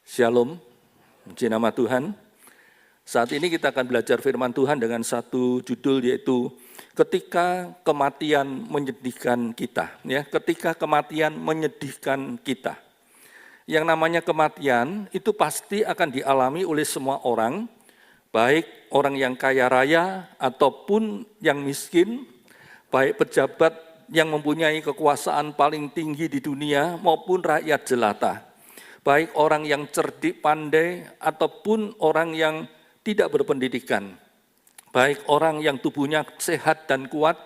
Shalom, puji nama Tuhan. Saat ini kita akan belajar firman Tuhan dengan satu judul, yaitu ketika kematian menyedihkan kita. Ya, ketika kematian menyedihkan kita. Yang namanya kematian itu pasti akan dialami oleh semua orang, baik orang yang kaya raya ataupun yang miskin, baik pejabat yang mempunyai kekuasaan paling tinggi di dunia maupun rakyat jelata. Baik orang yang cerdik pandai ataupun orang yang tidak berpendidikan, baik orang yang tubuhnya sehat dan kuat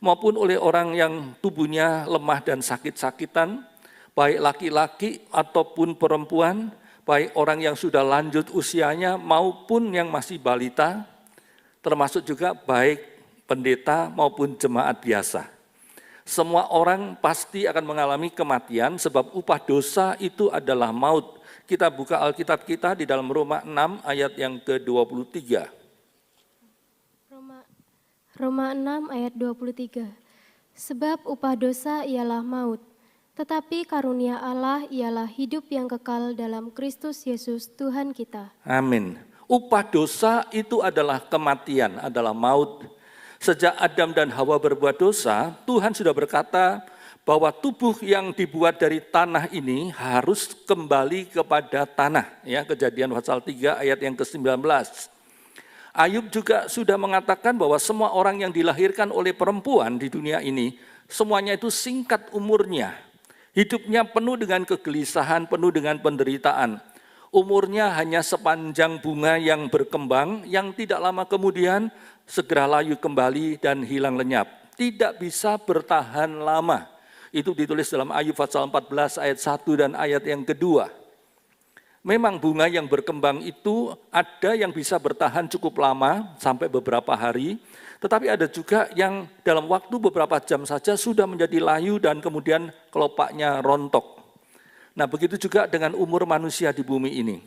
maupun oleh orang yang tubuhnya lemah dan sakit-sakitan, baik laki-laki ataupun perempuan, baik orang yang sudah lanjut usianya maupun yang masih balita, termasuk juga baik pendeta maupun jemaat biasa. Semua orang pasti akan mengalami kematian sebab upah dosa itu adalah maut. Kita buka Alkitab kita di dalam Roma 6 ayat yang ke-23. Roma 6 ayat 23. Sebab upah dosa ialah maut, tetapi karunia Allah ialah hidup yang kekal dalam Kristus Yesus Tuhan kita. Amin. Upah dosa itu adalah kematian, adalah maut. Sejak Adam dan Hawa berbuat dosa, Tuhan sudah berkata bahwa tubuh yang dibuat dari tanah ini harus kembali kepada tanah. Ya, Kejadian pasal 3 ayat yang ke-19. Ayub juga sudah mengatakan bahwa semua orang yang dilahirkan oleh perempuan di dunia ini, semuanya itu singkat umurnya. Hidupnya penuh dengan kegelisahan, penuh dengan penderitaan. Umurnya hanya sepanjang bunga yang berkembang, yang tidak lama kemudian segera layu kembali dan hilang lenyap. Tidak bisa bertahan lama. Itu ditulis dalam Ayub pasal 14 ayat 1 dan ayat yang kedua. Memang bunga yang berkembang itu ada yang bisa bertahan cukup lama, sampai beberapa hari. Tetapi ada juga yang dalam waktu beberapa jam saja sudah menjadi layu dan kemudian kelopaknya rontok. Nah, begitu juga dengan umur manusia di bumi ini.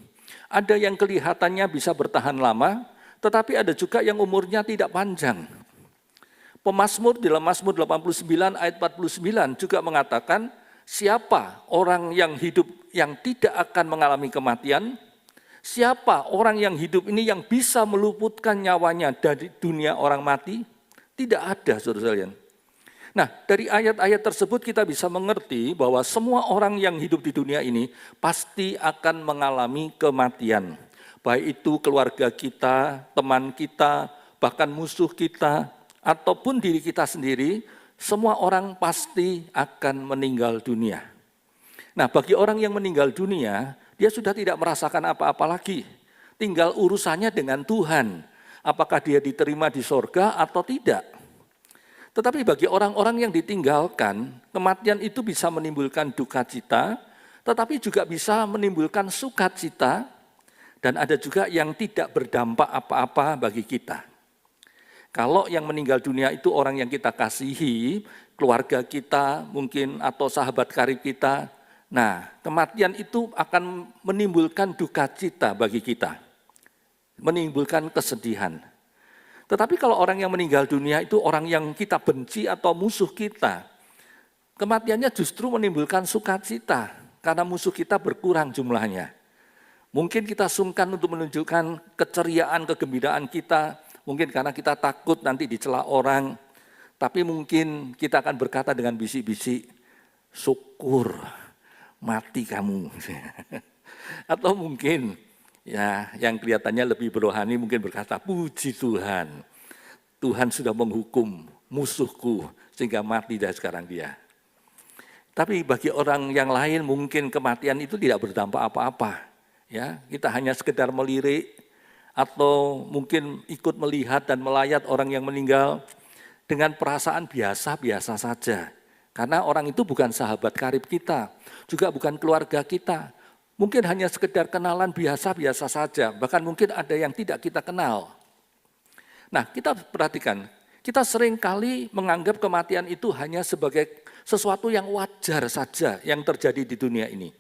Ada yang kelihatannya bisa bertahan lama, tetapi ada juga yang umurnya tidak panjang. Pemazmur di dalam Mazmur 89 ayat 49 juga mengatakan, siapa orang yang hidup yang tidak akan mengalami kematian? Siapa orang yang hidup ini yang bisa meluputkan nyawanya dari dunia orang mati? Tidak ada, saudara sekalian. Nah, dari ayat-ayat tersebut kita bisa mengerti bahwa semua orang yang hidup di dunia ini pasti akan mengalami kematian. Baik itu keluarga kita, teman kita, bahkan musuh kita, ataupun diri kita sendiri, semua orang pasti akan meninggal dunia. Nah, bagi orang yang meninggal dunia, dia sudah tidak merasakan apa-apa lagi. Tinggal urusannya dengan Tuhan. Apakah dia diterima di sorga atau tidak. Tetapi bagi orang-orang yang ditinggalkan, kematian itu bisa menimbulkan duka cita, tetapi juga bisa menimbulkan sukacita, dan ada juga yang tidak berdampak apa-apa bagi kita. Kalau yang meninggal dunia itu orang yang kita kasihi, keluarga kita mungkin atau sahabat karib kita, nah kematian itu akan menimbulkan duka cita bagi kita, menimbulkan kesedihan. Tetapi kalau orang yang meninggal dunia itu orang yang kita benci atau musuh kita, kematiannya justru menimbulkan sukacita karena musuh kita berkurang jumlahnya. Mungkin kita sungkan untuk menunjukkan keceriaan, kegembiraan kita, mungkin karena kita takut nanti dicela orang, tapi mungkin kita akan berkata dengan bisik-bisik, syukur mati kamu. Atau mungkin ya, yang kelihatannya lebih berohani mungkin berkata, puji Tuhan, Tuhan sudah menghukum musuhku sehingga mati dari sekarang dia. Tapi bagi orang yang lain mungkin kematian itu tidak berdampak apa-apa. Ya, kita hanya sekedar melirik atau mungkin ikut melihat dan melayat orang yang meninggal dengan perasaan biasa-biasa saja. Karena orang itu bukan sahabat karib kita, juga bukan keluarga kita. Mungkin hanya sekedar kenalan biasa-biasa saja, bahkan mungkin ada yang tidak kita kenal. Nah, kita perhatikan, kita sering kali menganggap kematian itu hanya sebagai sesuatu yang wajar saja yang terjadi di dunia ini.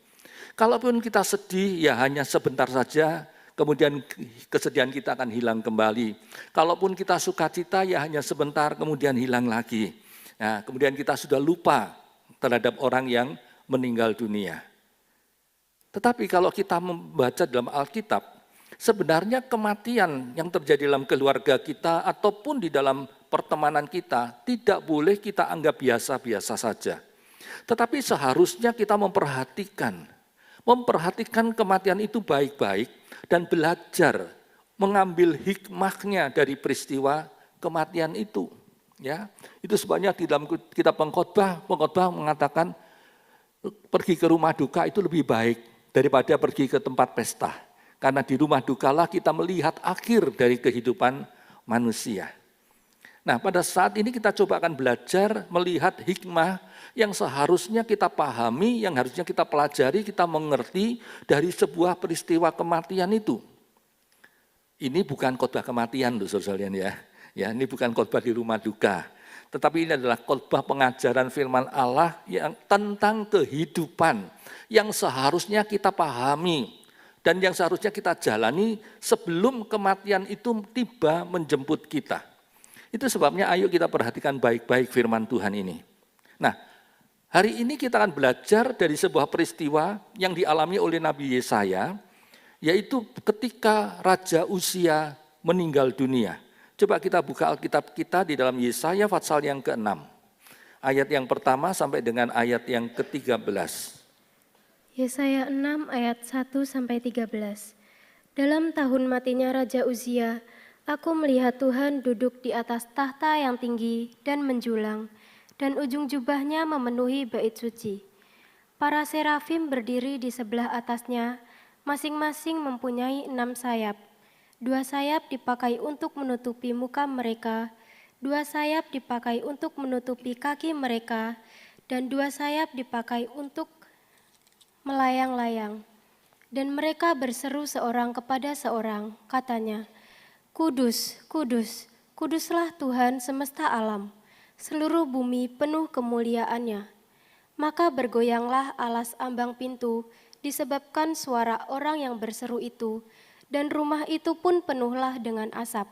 Kalaupun kita sedih, ya hanya sebentar saja, kemudian kesedihan kita akan hilang kembali. Kalaupun kita sukacita, ya hanya sebentar, kemudian hilang lagi. Nah, kemudian kita sudah lupa terhadap orang yang meninggal dunia. Tetapi kalau kita membaca dalam Alkitab, sebenarnya kematian yang terjadi dalam keluarga kita ataupun di dalam pertemanan kita tidak boleh kita anggap biasa-biasa saja. Tetapi seharusnya kita memperhatikan kematian itu baik-baik dan belajar mengambil hikmahnya dari peristiwa kematian itu. Ya, itu sebabnya di dalam kitab pengkhotbah mengatakan pergi ke rumah duka itu lebih baik daripada pergi ke tempat pesta. Karena di rumah dukalah kita melihat akhir dari kehidupan manusia. Nah, pada saat ini kita coba akan belajar melihat hikmah yang seharusnya kita pahami, yang harusnya kita pelajari, kita mengerti dari sebuah peristiwa kematian itu. Ini bukan khotbah kematian loh saudara sekalian ya. Ya, ini bukan khotbah di rumah duka. Tetapi ini adalah khotbah pengajaran firman Allah yang tentang kehidupan yang seharusnya kita pahami dan yang seharusnya kita jalani sebelum kematian itu tiba menjemput kita. Itu sebabnya ayo kita perhatikan baik-baik firman Tuhan ini. Nah, hari ini kita akan belajar dari sebuah peristiwa yang dialami oleh Nabi Yesaya, yaitu ketika Raja Uzia meninggal dunia. Coba kita buka Alkitab kita di dalam Yesaya pasal yang ke-6. Ayat yang pertama sampai dengan ayat yang ke-13. Yesaya 6 ayat 1-13. Dalam tahun matinya Raja Uzia, aku melihat Tuhan duduk di atas tahta yang tinggi dan menjulang, dan ujung jubahnya memenuhi bait suci. Para serafim berdiri di sebelah atasnya, masing-masing mempunyai 6 sayap. 2 sayap dipakai untuk menutupi muka mereka, 2 sayap dipakai untuk menutupi kaki mereka, dan 2 sayap dipakai untuk melayang-layang. Dan mereka berseru seorang kepada seorang, katanya, Kudus, kudus, kuduslah Tuhan semesta alam, seluruh bumi penuh kemuliaannya. Maka bergoyanglah alas ambang pintu disebabkan suara orang yang berseru itu, dan rumah itu pun penuhlah dengan asap.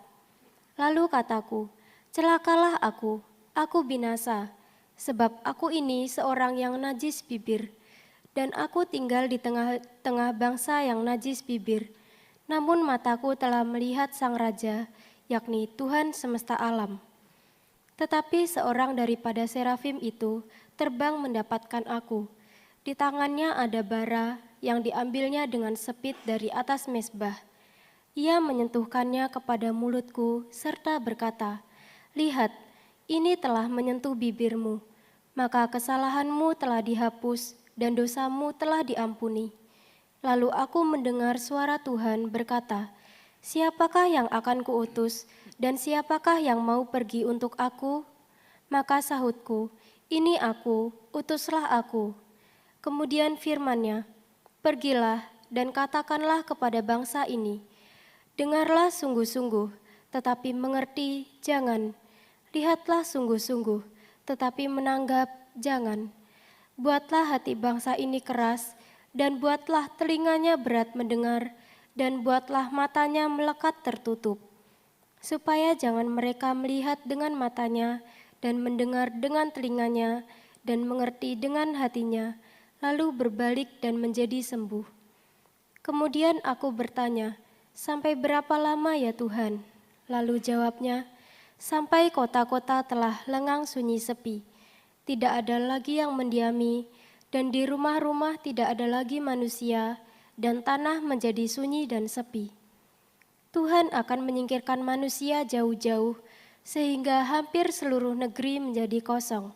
Lalu kataku, celakalah aku binasa, sebab aku ini seorang yang najis bibir, dan aku tinggal di tengah-tengah bangsa yang najis bibir. Namun mataku telah melihat Sang Raja, yakni Tuhan semesta alam. Tetapi seorang daripada serafim itu terbang mendapatkan aku. Di tangannya ada bara yang diambilnya dengan sepit dari atas mezbah. Ia menyentuhkannya kepada mulutku serta berkata, lihat, ini telah menyentuh bibirmu, maka kesalahanmu telah dihapus dan dosamu telah diampuni. Lalu aku mendengar suara Tuhan berkata, siapakah yang akan kuutus dan siapakah yang mau pergi untuk aku? Maka sahutku, ini aku, utuslah aku. Kemudian firman-Nya, pergilah dan katakanlah kepada bangsa ini, dengarlah sungguh-sungguh, tetapi mengerti jangan. Lihatlah sungguh-sungguh, tetapi menanggap jangan. Buatlah hati bangsa ini keras, dan buatlah telinganya berat mendengar, dan buatlah matanya melekat tertutup, supaya jangan mereka melihat dengan matanya, dan mendengar dengan telinganya, dan mengerti dengan hatinya, lalu berbalik dan menjadi sembuh. Kemudian aku bertanya, sampai berapa lama ya Tuhan? Lalu jawabnya, sampai kota-kota telah lengang sunyi sepi, tidak ada lagi yang mendiami, dan di rumah-rumah tidak ada lagi manusia, dan tanah menjadi sunyi dan sepi. Tuhan akan menyingkirkan manusia jauh-jauh, sehingga hampir seluruh negeri menjadi kosong.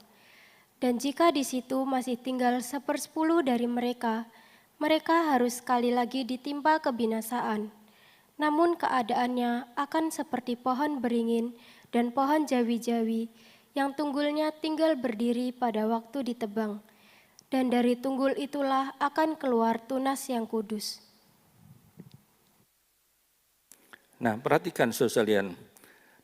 Dan jika di situ masih tinggal 1/10 dari mereka, mereka harus sekali lagi ditimpa kebinasaan. Namun keadaannya akan seperti pohon beringin dan pohon jawi-jawi yang tunggulnya tinggal berdiri pada waktu ditebang. Dan dari tunggul itulah akan keluar tunas yang kudus. Nah, perhatikan saudara sekalian,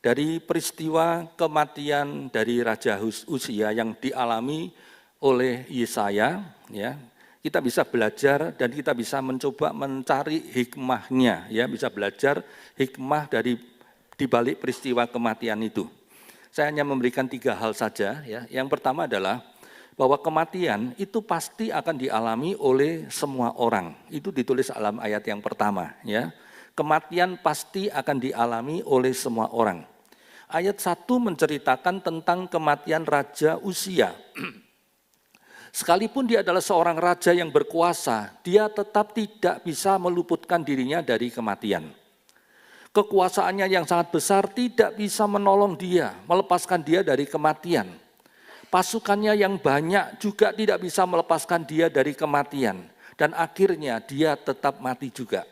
dari peristiwa kematian dari Raja Uzia yang dialami oleh Yesaya, ya, kita bisa belajar dan kita bisa mencoba mencari hikmahnya, ya, bisa belajar hikmah dari dibalik peristiwa kematian itu. Saya hanya memberikan 3 hal saja, ya. Yang pertama adalah bahwa kematian itu pasti akan dialami oleh semua orang. Itu ditulis dalam ayat yang pertama, ya. Kematian pasti akan dialami oleh semua orang. Ayat 1 menceritakan tentang kematian Raja Uzia. Sekalipun dia adalah seorang raja yang berkuasa, dia tetap tidak bisa meluputkan dirinya dari kematian. Kekuasaannya yang sangat besar tidak bisa menolong dia, melepaskan dia dari kematian. Pasukannya yang banyak juga tidak bisa melepaskan dia dari kematian. Dan akhirnya dia tetap mati juga.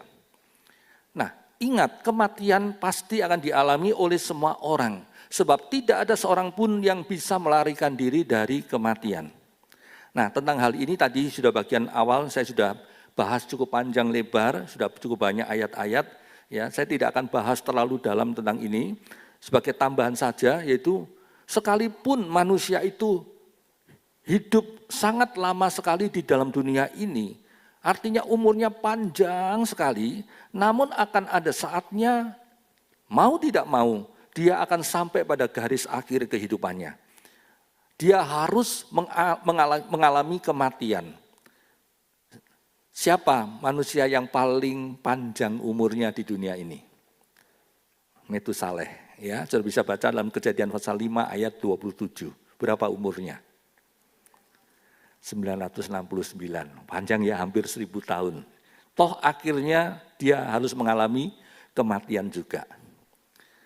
Nah, ingat, kematian pasti akan dialami oleh semua orang. Sebab tidak ada seorang pun yang bisa melarikan diri dari kematian. Nah, tentang hal ini tadi sudah bagian awal saya sudah bahas cukup panjang lebar, sudah cukup banyak ayat-ayat. Ya, saya tidak akan bahas terlalu dalam tentang ini. Sebagai tambahan saja, yaitu sekalipun manusia itu hidup sangat lama sekali di dalam dunia ini, artinya umurnya panjang sekali, namun akan ada saatnya, mau tidak mau, dia akan sampai pada garis akhir kehidupannya. Dia harus mengalami kematian. Siapa manusia yang paling panjang umurnya di dunia ini? Metusaleh. Ya, sudah bisa baca dalam Kejadian pasal 5 ayat 27. Berapa umurnya? 969. Panjang ya, hampir 1000 tahun. Toh akhirnya dia harus mengalami kematian juga.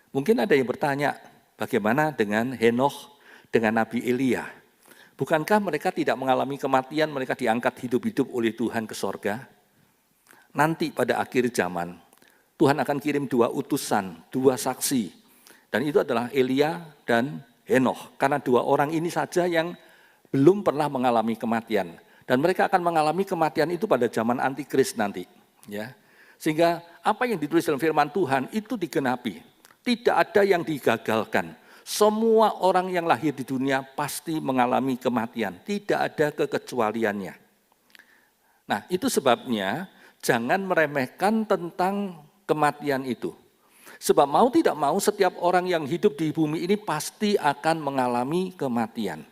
Mungkin ada yang bertanya, bagaimana dengan Henokh, dengan Nabi Elia? Bukankah mereka tidak mengalami kematian, mereka diangkat hidup-hidup oleh Tuhan ke sorga? Nanti pada akhir zaman, Tuhan akan kirim 2 utusan, 2 saksi. Dan itu adalah Elia dan Henokh. Karena 2 orang ini saja yang belum pernah mengalami kematian. Dan mereka akan mengalami kematian itu pada zaman antikris nanti. Ya. Sehingga apa yang ditulis dalam firman Tuhan itu digenapi. Tidak ada yang digagalkan. Semua orang yang lahir di dunia pasti mengalami kematian. Tidak ada kekecualiannya. Nah, itu sebabnya jangan meremehkan tentang kematian itu. Sebab mau tidak mau setiap orang yang hidup di bumi ini pasti akan mengalami kematian.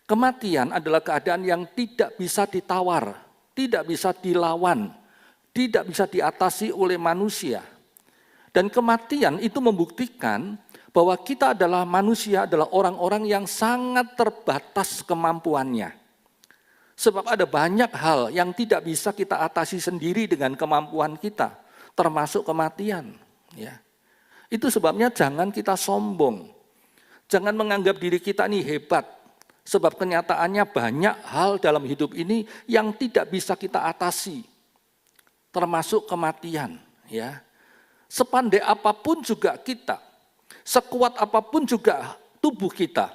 Kematian adalah keadaan yang tidak bisa ditawar, tidak bisa dilawan, tidak bisa diatasi oleh manusia. Dan kematian itu membuktikan bahwa kita adalah manusia, adalah orang-orang yang sangat terbatas kemampuannya. Sebab ada banyak hal yang tidak bisa kita atasi sendiri dengan kemampuan kita, termasuk kematian. Ya. Itu sebabnya jangan kita sombong. Jangan menganggap diri kita ini hebat. Sebab kenyataannya banyak hal dalam hidup ini yang tidak bisa kita atasi. Termasuk kematian. Ya. Sepandai apapun juga kita. Sekuat apapun juga tubuh kita.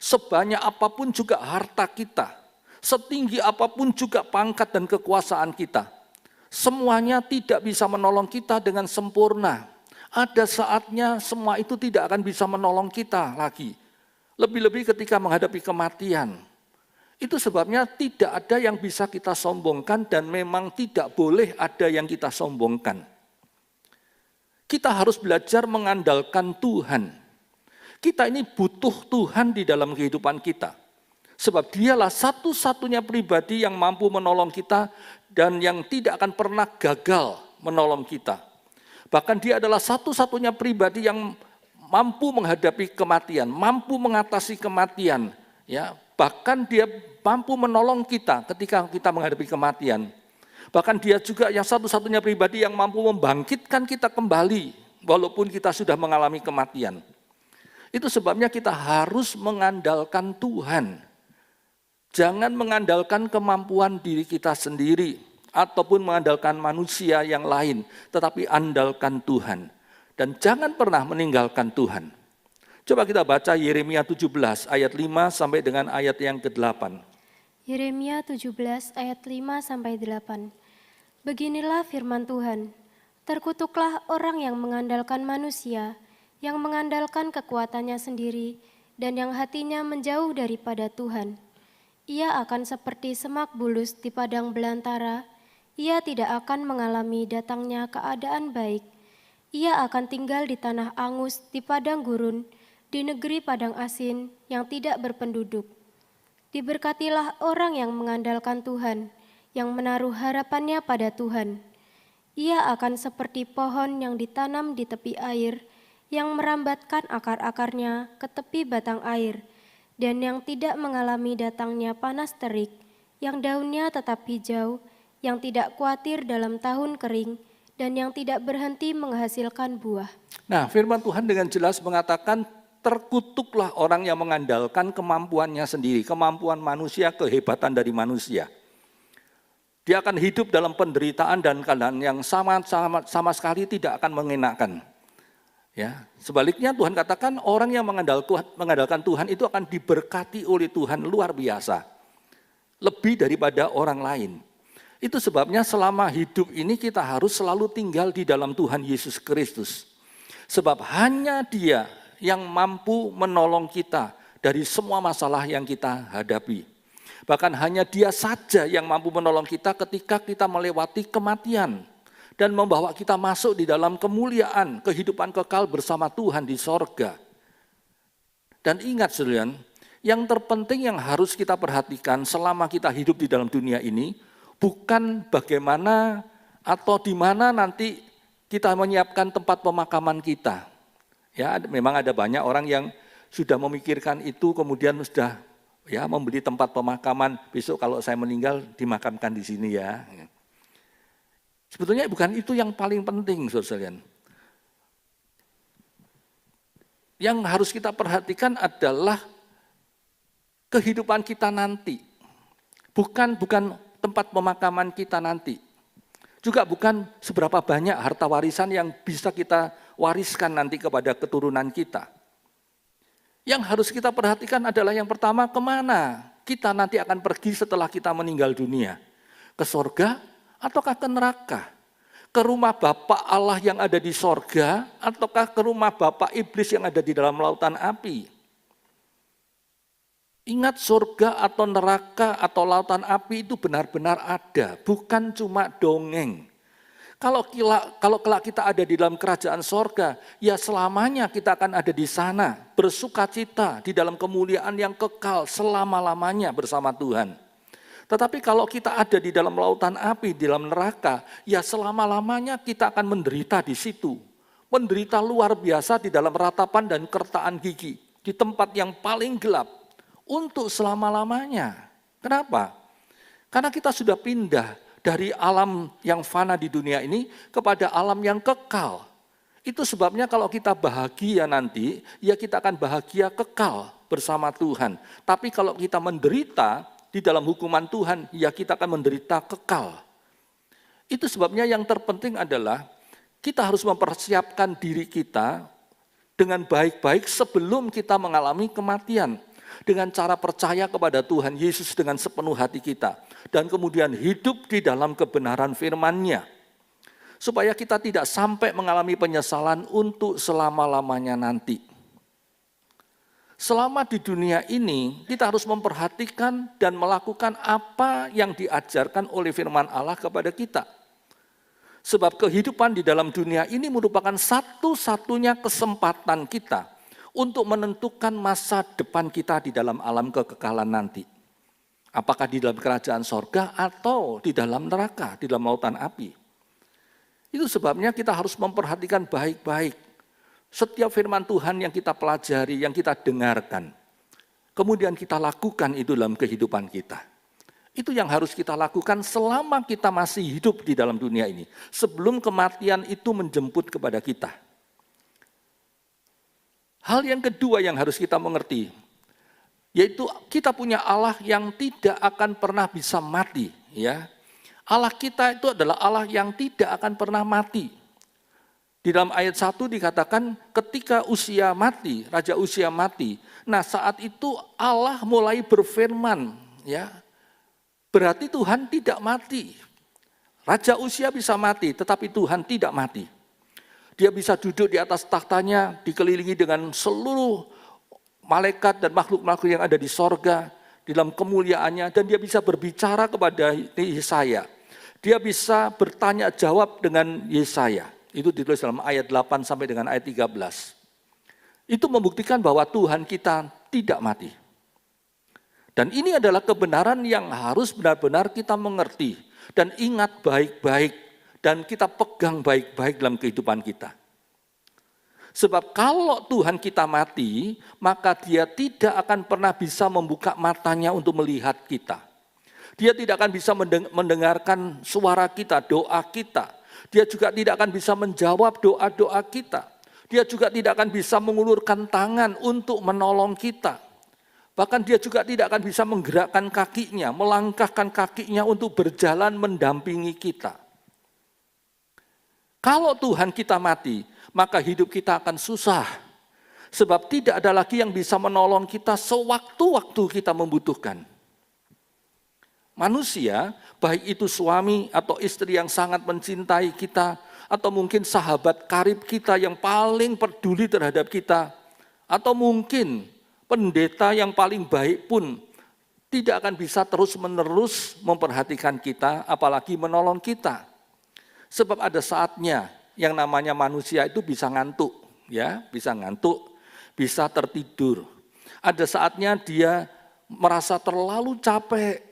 Sebanyak apapun juga harta kita. Setinggi apapun juga pangkat dan kekuasaan kita. Semuanya tidak bisa menolong kita dengan sempurna. Ada saatnya semua itu tidak akan bisa menolong kita lagi. Lebih-lebih ketika menghadapi kematian. Itu sebabnya tidak ada yang bisa kita sombongkan dan memang tidak boleh ada yang kita sombongkan. Kita harus belajar mengandalkan Tuhan. Kita ini butuh Tuhan di dalam kehidupan kita. Sebab dialah satu-satunya pribadi yang mampu menolong kita dan yang tidak akan pernah gagal menolong kita. Bahkan dia adalah satu-satunya pribadi yang mampu menghadapi kematian, mampu mengatasi kematian. Ya, bahkan dia mampu menolong kita ketika kita menghadapi kematian. Bahkan dia juga yang satu-satunya pribadi yang mampu membangkitkan kita kembali walaupun kita sudah mengalami kematian. Itu sebabnya kita harus mengandalkan Tuhan. Jangan mengandalkan kemampuan diri kita sendiri ataupun mengandalkan manusia yang lain, tetapi andalkan Tuhan. Dan jangan pernah meninggalkan Tuhan. Coba kita baca Yeremia 17 ayat 5 sampai dengan ayat yang ke-8. Yeremia 17 ayat 5 sampai 8. Beginilah firman Tuhan. Terkutuklah orang yang mengandalkan manusia, yang mengandalkan kekuatannya sendiri, dan yang hatinya menjauh daripada Tuhan. Ia akan seperti semak bulus di padang belantara. Ia tidak akan mengalami datangnya keadaan baik. Ia akan tinggal di tanah angus, di padang gurun, di negeri padang asin yang tidak berpenduduk. Diberkatilah orang yang mengandalkan Tuhan, yang menaruh harapannya pada Tuhan. Ia akan seperti pohon yang ditanam di tepi air, yang merambatkan akar-akarnya ke tepi batang air, dan yang tidak mengalami datangnya panas terik, yang daunnya tetap hijau, yang tidak khawatir dalam tahun kering, dan yang tidak berhenti menghasilkan buah. Nah, firman Tuhan dengan jelas mengatakan, terkutuklah orang yang mengandalkan kemampuannya sendiri, kemampuan manusia, kehebatan dari manusia. Dia akan hidup dalam penderitaan dan keadaan yang sama sekali tidak akan mengenakan. Ya, sebaliknya Tuhan katakan orang yang mengandalkan Tuhan itu akan diberkati oleh Tuhan luar biasa. Lebih daripada orang lain. Itu sebabnya selama hidup ini kita harus selalu tinggal di dalam Tuhan Yesus Kristus. Sebab hanya Dia yang mampu menolong kita dari semua masalah yang kita hadapi. Bahkan hanya Dia saja yang mampu menolong kita ketika kita melewati kematian dan membawa kita masuk di dalam kemuliaan, kehidupan kekal bersama Tuhan di sorga. Dan ingat saudara, yang terpenting yang harus kita perhatikan selama kita hidup di dalam dunia ini, bukan bagaimana atau di mana nanti kita menyiapkan tempat pemakaman kita. Ya, memang ada banyak orang yang sudah memikirkan itu, kemudian sudah ya membeli tempat pemakaman. Besok kalau saya meninggal dimakamkan di sini ya. Sebetulnya bukan itu yang paling penting, saudara. Yang harus kita perhatikan adalah kehidupan kita nanti. Bukan tempat pemakaman kita nanti. Juga bukan seberapa banyak harta warisan yang bisa kita wariskan nanti kepada keturunan kita. Yang harus kita perhatikan adalah yang pertama, kemana kita nanti akan pergi setelah kita meninggal dunia. Ke sorga ataukah ke neraka? Ke rumah Bapa Allah yang ada di sorga ataukah ke rumah Bapa Iblis yang ada di dalam lautan api? Ingat, surga atau neraka atau lautan api itu benar-benar ada, bukan cuma dongeng. Kalau kelak kita ada di dalam kerajaan sorga, ya selamanya kita akan ada di sana, bersukacita di dalam kemuliaan yang kekal selama-lamanya bersama Tuhan. Tetapi kalau kita ada di dalam lautan api, di dalam neraka, ya selama-lamanya kita akan menderita di situ. Menderita luar biasa di dalam ratapan dan kertaan gigi, di tempat yang paling gelap, untuk selama-lamanya. Kenapa? Karena kita sudah pindah dari alam yang fana di dunia ini kepada alam yang kekal. Itu sebabnya kalau kita bahagia nanti, ya kita akan bahagia kekal bersama Tuhan. Tapi kalau kita menderita di dalam hukuman Tuhan, ya kita akan menderita kekal. Itu sebabnya yang terpenting adalah kita harus mempersiapkan diri kita dengan baik-baik sebelum kita mengalami kematian. Dengan cara percaya kepada Tuhan Yesus dengan sepenuh hati kita. Dan kemudian hidup di dalam kebenaran firman-Nya. Supaya kita tidak sampai mengalami penyesalan untuk selama-lamanya nanti. Selama di dunia ini, kita harus memperhatikan dan melakukan apa yang diajarkan oleh firman Allah kepada kita. Sebab kehidupan di dalam dunia ini merupakan satu-satunya kesempatan kita untuk menentukan masa depan kita di dalam alam kekekalan nanti. Apakah di dalam kerajaan sorga atau di dalam neraka, di dalam lautan api. Itu sebabnya kita harus memperhatikan baik-baik setiap firman Tuhan yang kita pelajari, yang kita dengarkan. Kemudian kita lakukan itu dalam kehidupan kita. Itu yang harus kita lakukan selama kita masih hidup di dalam dunia ini. Sebelum kematian itu menjemput kepada kita. Hal yang kedua yang harus kita mengerti, yaitu kita punya Allah yang tidak akan pernah bisa mati. Ya, Allah kita itu adalah Allah yang tidak akan pernah mati. Di dalam ayat 1 dikatakan ketika Uzia mati, Raja Uzia mati. Nah saat itu Allah mulai berfirman, ya, berarti Tuhan tidak mati. Raja Uzia bisa mati, tetapi Tuhan tidak mati. Dia bisa duduk di atas tahtanya, dikelilingi dengan seluruh malaikat dan makhluk-makhluk yang ada di sorga, di dalam kemuliaannya, dan dia bisa berbicara kepada Yesaya. Dia bisa bertanya jawab dengan Yesaya. Itu ditulis dalam ayat 8 sampai dengan ayat 13. Itu membuktikan bahwa Tuhan kita tidak mati. Dan ini adalah kebenaran yang harus benar-benar kita mengerti dan ingat baik-baik dan kita pegang baik-baik dalam kehidupan kita. Sebab kalau Tuhan kita mati, maka Dia tidak akan pernah bisa membuka matanya untuk melihat kita. Dia tidak akan bisa mendengarkan suara kita, doa kita. Dia juga tidak akan bisa menjawab doa-doa kita. Dia juga tidak akan bisa mengulurkan tangan untuk menolong kita. Bahkan dia juga tidak akan bisa menggerakkan kakinya, melangkahkan kakinya untuk berjalan mendampingi kita. Kalau Tuhan kita mati, maka hidup kita akan susah. Sebab tidak ada lagi yang bisa menolong kita sewaktu-waktu kita membutuhkan. Manusia, baik itu suami atau istri yang sangat mencintai kita, atau mungkin sahabat karib kita yang paling peduli terhadap kita, atau mungkin pendeta yang paling baik pun tidak akan bisa terus-menerus memperhatikan kita, apalagi menolong kita. Sebab ada saatnya yang namanya manusia itu bisa ngantuk, ya, bisa ngantuk, bisa tertidur. Ada saatnya dia merasa terlalu capek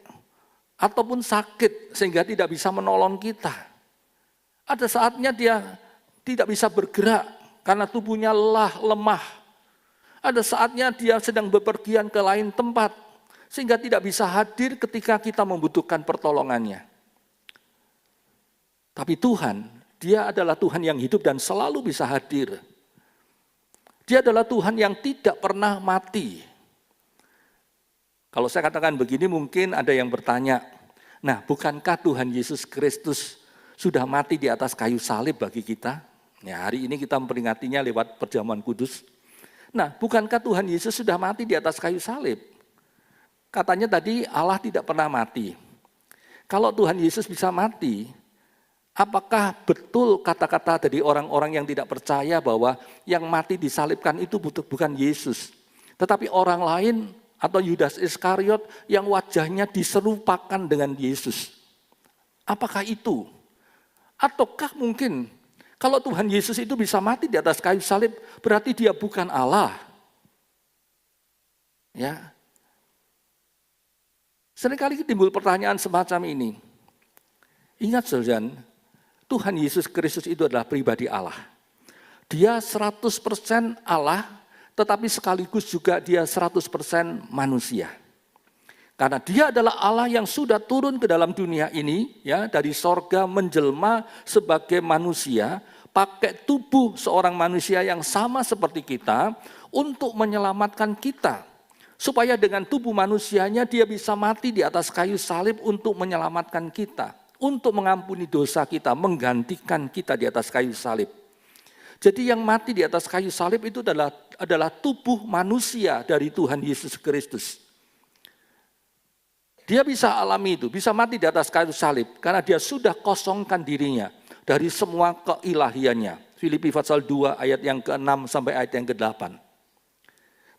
ataupun sakit sehingga tidak bisa menolong kita. Ada saatnya dia tidak bisa bergerak karena tubuhnya lelah, lemah. Ada saatnya dia sedang bepergian ke lain tempat, sehingga tidak bisa hadir ketika kita membutuhkan pertolongannya. Tapi Tuhan, Dia adalah Tuhan yang hidup dan selalu bisa hadir. Dia adalah Tuhan yang tidak pernah mati. Kalau saya katakan begini mungkin ada yang bertanya, nah bukankah Tuhan Yesus Kristus sudah mati di atas kayu salib bagi kita? Ya, hari ini kita memperingatinya lewat perjamuan kudus. Nah, bukankah Tuhan Yesus sudah mati di atas kayu salib? Katanya tadi Allah tidak pernah mati. Kalau Tuhan Yesus bisa mati, apakah betul kata-kata dari orang-orang yang tidak percaya bahwa yang mati disalibkan itu bukan Yesus, tetapi orang lain atau Yudas Iskariot yang wajahnya diserupakan dengan Yesus? Apakah itu? Ataukah mungkin kalau Tuhan Yesus itu bisa mati di atas kayu salib, berarti Dia bukan Allah. Ya. Seringkali timbul pertanyaan semacam ini. Ingat saudara, Tuhan Yesus Kristus itu adalah pribadi Allah. Dia 100% Allah, tetapi sekaligus juga Dia 100% manusia. Karena Dia adalah Allah yang sudah turun ke dalam dunia ini, ya, dari sorga menjelma sebagai manusia, pakai tubuh seorang manusia yang sama seperti kita untuk menyelamatkan kita. Supaya dengan tubuh manusianya Dia bisa mati di atas kayu salib untuk menyelamatkan kita, untuk mengampuni dosa kita, menggantikan kita di atas kayu salib. Jadi yang mati di atas kayu salib itu adalah tubuh manusia dari Tuhan Yesus Kristus. Dia bisa alami itu, bisa mati di atas kayu salib karena Dia sudah kosongkan dirinya dari semua keilahiannya. Filipi pasal 2 ayat yang ke-6 sampai ayat yang ke-8.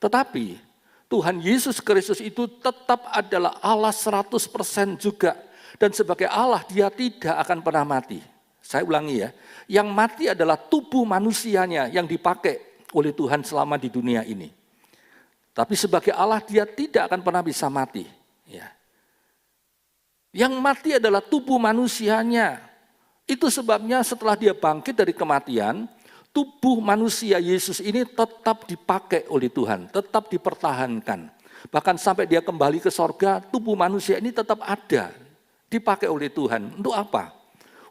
Tetapi Tuhan Yesus Kristus itu tetap adalah Allah 100% juga. Dan sebagai Allah Dia tidak akan pernah mati. Saya ulangi ya, yang mati adalah tubuh manusianya yang dipakai oleh Tuhan selama di dunia ini. Tapi sebagai Allah Dia tidak akan pernah bisa mati. Ya. Yang mati adalah tubuh manusianya. Itu sebabnya setelah Dia bangkit dari kematian, tubuh manusia Yesus ini tetap dipakai oleh Tuhan, tetap dipertahankan. Bahkan sampai Dia kembali ke sorga, tubuh manusia ini tetap ada, dipakai oleh Tuhan. Untuk apa?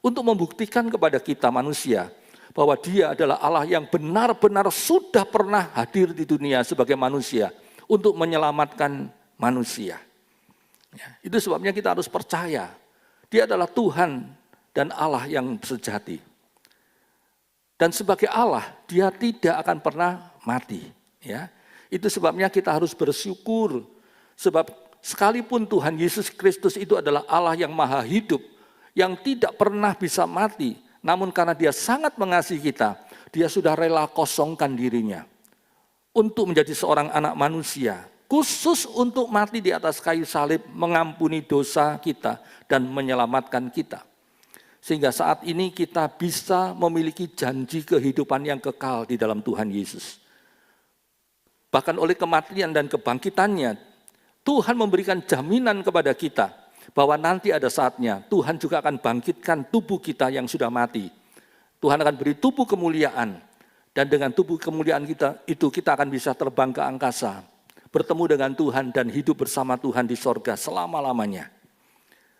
Untuk membuktikan kepada kita manusia, bahwa Dia adalah Allah yang benar-benar sudah pernah hadir di dunia sebagai manusia, untuk menyelamatkan manusia. Ya, itu sebabnya kita harus percaya, Dia adalah Tuhan dan Allah yang sejati. Dan sebagai Allah, Dia tidak akan pernah mati. Ya, itu sebabnya kita harus bersyukur, sebab sekalipun Tuhan Yesus Kristus itu adalah Allah yang maha hidup, yang tidak pernah bisa mati, namun karena Dia sangat mengasihi kita, Dia sudah rela kosongkan dirinya untuk menjadi seorang anak manusia, khusus untuk mati di atas kayu salib, mengampuni dosa kita dan menyelamatkan kita. Sehingga saat ini kita bisa memiliki janji kehidupan yang kekal di dalam Tuhan Yesus. Bahkan oleh kematian dan kebangkitannya, Tuhan memberikan jaminan kepada kita bahwa nanti ada saatnya Tuhan juga akan bangkitkan tubuh kita yang sudah mati. Tuhan akan beri tubuh kemuliaan, dan dengan tubuh kemuliaan kita itu kita akan bisa terbang ke angkasa, bertemu dengan Tuhan dan hidup bersama Tuhan di sorga selama-lamanya.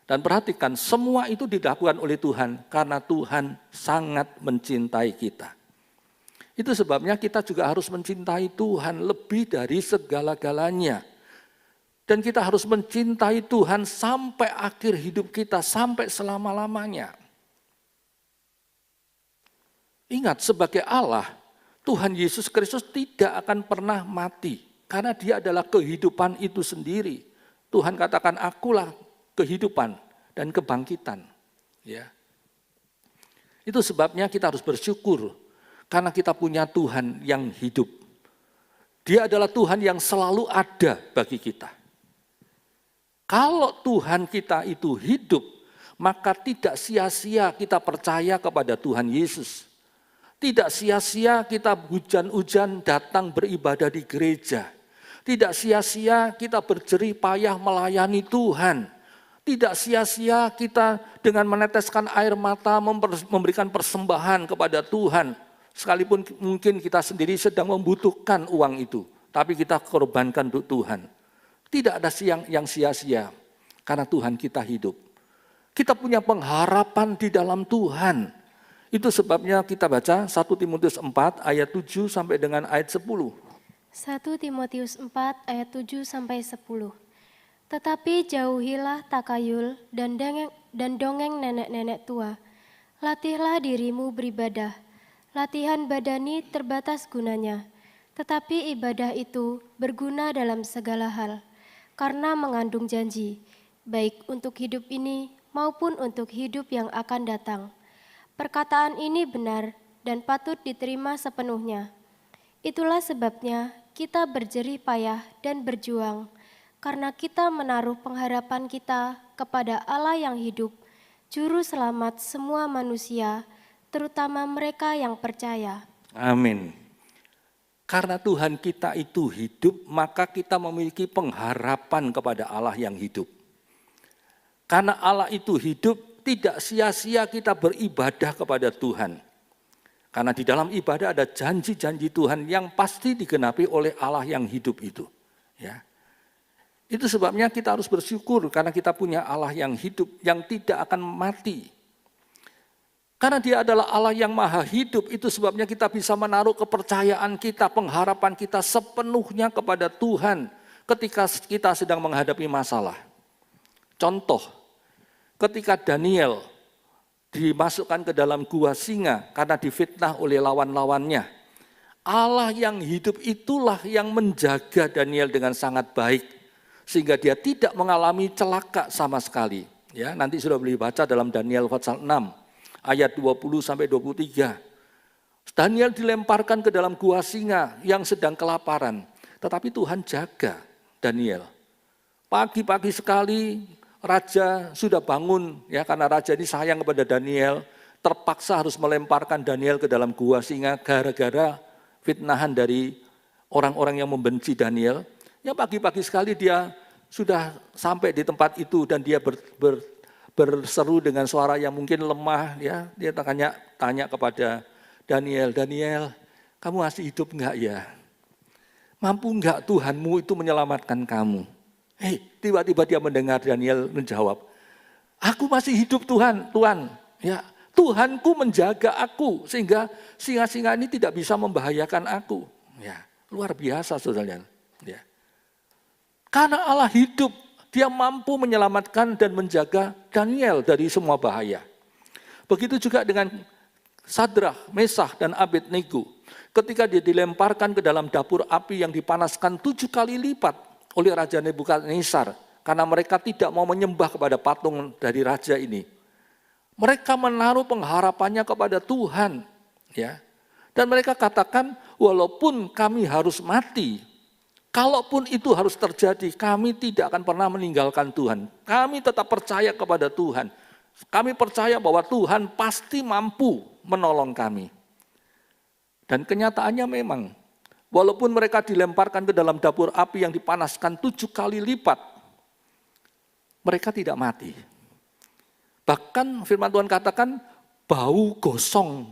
Dan perhatikan, semua itu dilakukan oleh Tuhan karena Tuhan sangat mencintai kita. Itu sebabnya kita juga harus mencintai Tuhan lebih dari segala-galanya. Dan kita harus mencintai Tuhan sampai akhir hidup kita, sampai selama-lamanya. Ingat, sebagai Allah, Tuhan Yesus Kristus tidak akan pernah mati. Karena dia adalah kehidupan itu sendiri. Tuhan katakan, akulah kehidupan dan kebangkitan. Ya. Itu sebabnya kita harus bersyukur karena kita punya Tuhan yang hidup. Dia adalah Tuhan yang selalu ada bagi kita. Kalau Tuhan kita itu hidup, maka tidak sia-sia kita percaya kepada Tuhan Yesus. Tidak sia-sia kita hujan-hujan datang beribadah di gereja. Tidak sia-sia kita berjerih payah melayani Tuhan. Tidak sia-sia kita dengan meneteskan air mata memberikan persembahan kepada Tuhan. Sekalipun mungkin kita sendiri sedang membutuhkan uang itu, tapi kita korbankan untuk Tuhan. Tidak ada yang sia-sia, karena Tuhan kita hidup. Kita punya pengharapan di dalam Tuhan. Itu sebabnya kita baca 1 Timotius 4 ayat 7 sampai dengan ayat 10. 1 Timotius 4 ayat 7 sampai 10. Tetapi jauhilah takayul dan dongeng nenek-nenek tua. Latihlah dirimu beribadah. Latihan badani terbatas gunanya, tetapi ibadah itu berguna dalam segala hal, karena mengandung janji, baik untuk hidup ini maupun untuk hidup yang akan datang. Perkataan ini benar dan patut diterima sepenuhnya. Itulah sebabnya kita berjerih payah dan berjuang, karena kita menaruh pengharapan kita kepada Allah yang hidup, Juru Selamat semua manusia, terutama mereka yang percaya. Amin. Karena Tuhan kita itu hidup, maka kita memiliki pengharapan kepada Allah yang hidup. Karena Allah itu hidup, tidak sia-sia kita beribadah kepada Tuhan. Karena di dalam ibadah ada janji-janji Tuhan yang pasti digenapi oleh Allah yang hidup itu. Ya. Itu sebabnya kita harus bersyukur karena kita punya Allah yang hidup, yang tidak akan mati. Karena dia adalah Allah yang maha hidup, itu sebabnya kita bisa menaruh kepercayaan kita, pengharapan kita sepenuhnya kepada Tuhan ketika kita sedang menghadapi masalah. Contoh, ketika Daniel dimasukkan ke dalam gua singa karena difitnah oleh lawan-lawannya, Allah yang hidup itulah yang menjaga Daniel dengan sangat baik, sehingga dia tidak mengalami celaka sama sekali. Ya, nanti sudah boleh baca dalam Daniel pasal 6. Ayat 20 sampai 23. Daniel dilemparkan ke dalam gua singa yang sedang kelaparan. Tetapi Tuhan jaga Daniel. Pagi-pagi sekali raja sudah bangun, ya, karena raja ini sayang kepada Daniel. Terpaksa harus melemparkan Daniel ke dalam gua singa gara-gara fitnahan dari orang-orang yang membenci Daniel. Ya, pagi-pagi sekali dia sudah sampai di tempat itu dan dia berseru dengan suara yang mungkin lemah, ya. Dia tanya kepada Daniel, Daniel, kamu masih hidup enggak ya? Mampu enggak Tuhanmu itu menyelamatkan kamu? Tiba-tiba dia mendengar Daniel menjawab, aku masih hidup Tuhan. Ya, Tuhanku menjaga aku sehingga singa-singa ini tidak bisa membahayakan aku. Ya, luar biasa saudara. Ya. Karena Allah hidup, dia mampu menyelamatkan dan menjaga Daniel dari semua bahaya. Begitu juga dengan Sadrah, Mesah, dan Abednego. Ketika dia dilemparkan ke dalam dapur api yang dipanaskan 7 kali lipat oleh Raja Nebukadnezar. Karena mereka tidak mau menyembah kepada patung dari raja ini. Mereka menaruh pengharapannya kepada Tuhan. Ya. Dan mereka katakan, walaupun kami harus mati, kalaupun itu harus terjadi, kami tidak akan pernah meninggalkan Tuhan. Kami tetap percaya kepada Tuhan. Kami percaya bahwa Tuhan pasti mampu menolong kami. Dan kenyataannya memang Walaupun mereka dilemparkan ke dalam dapur api yang dipanaskan 7 kali lipat, mereka tidak mati. Bahkan firman Tuhan katakan bau gosong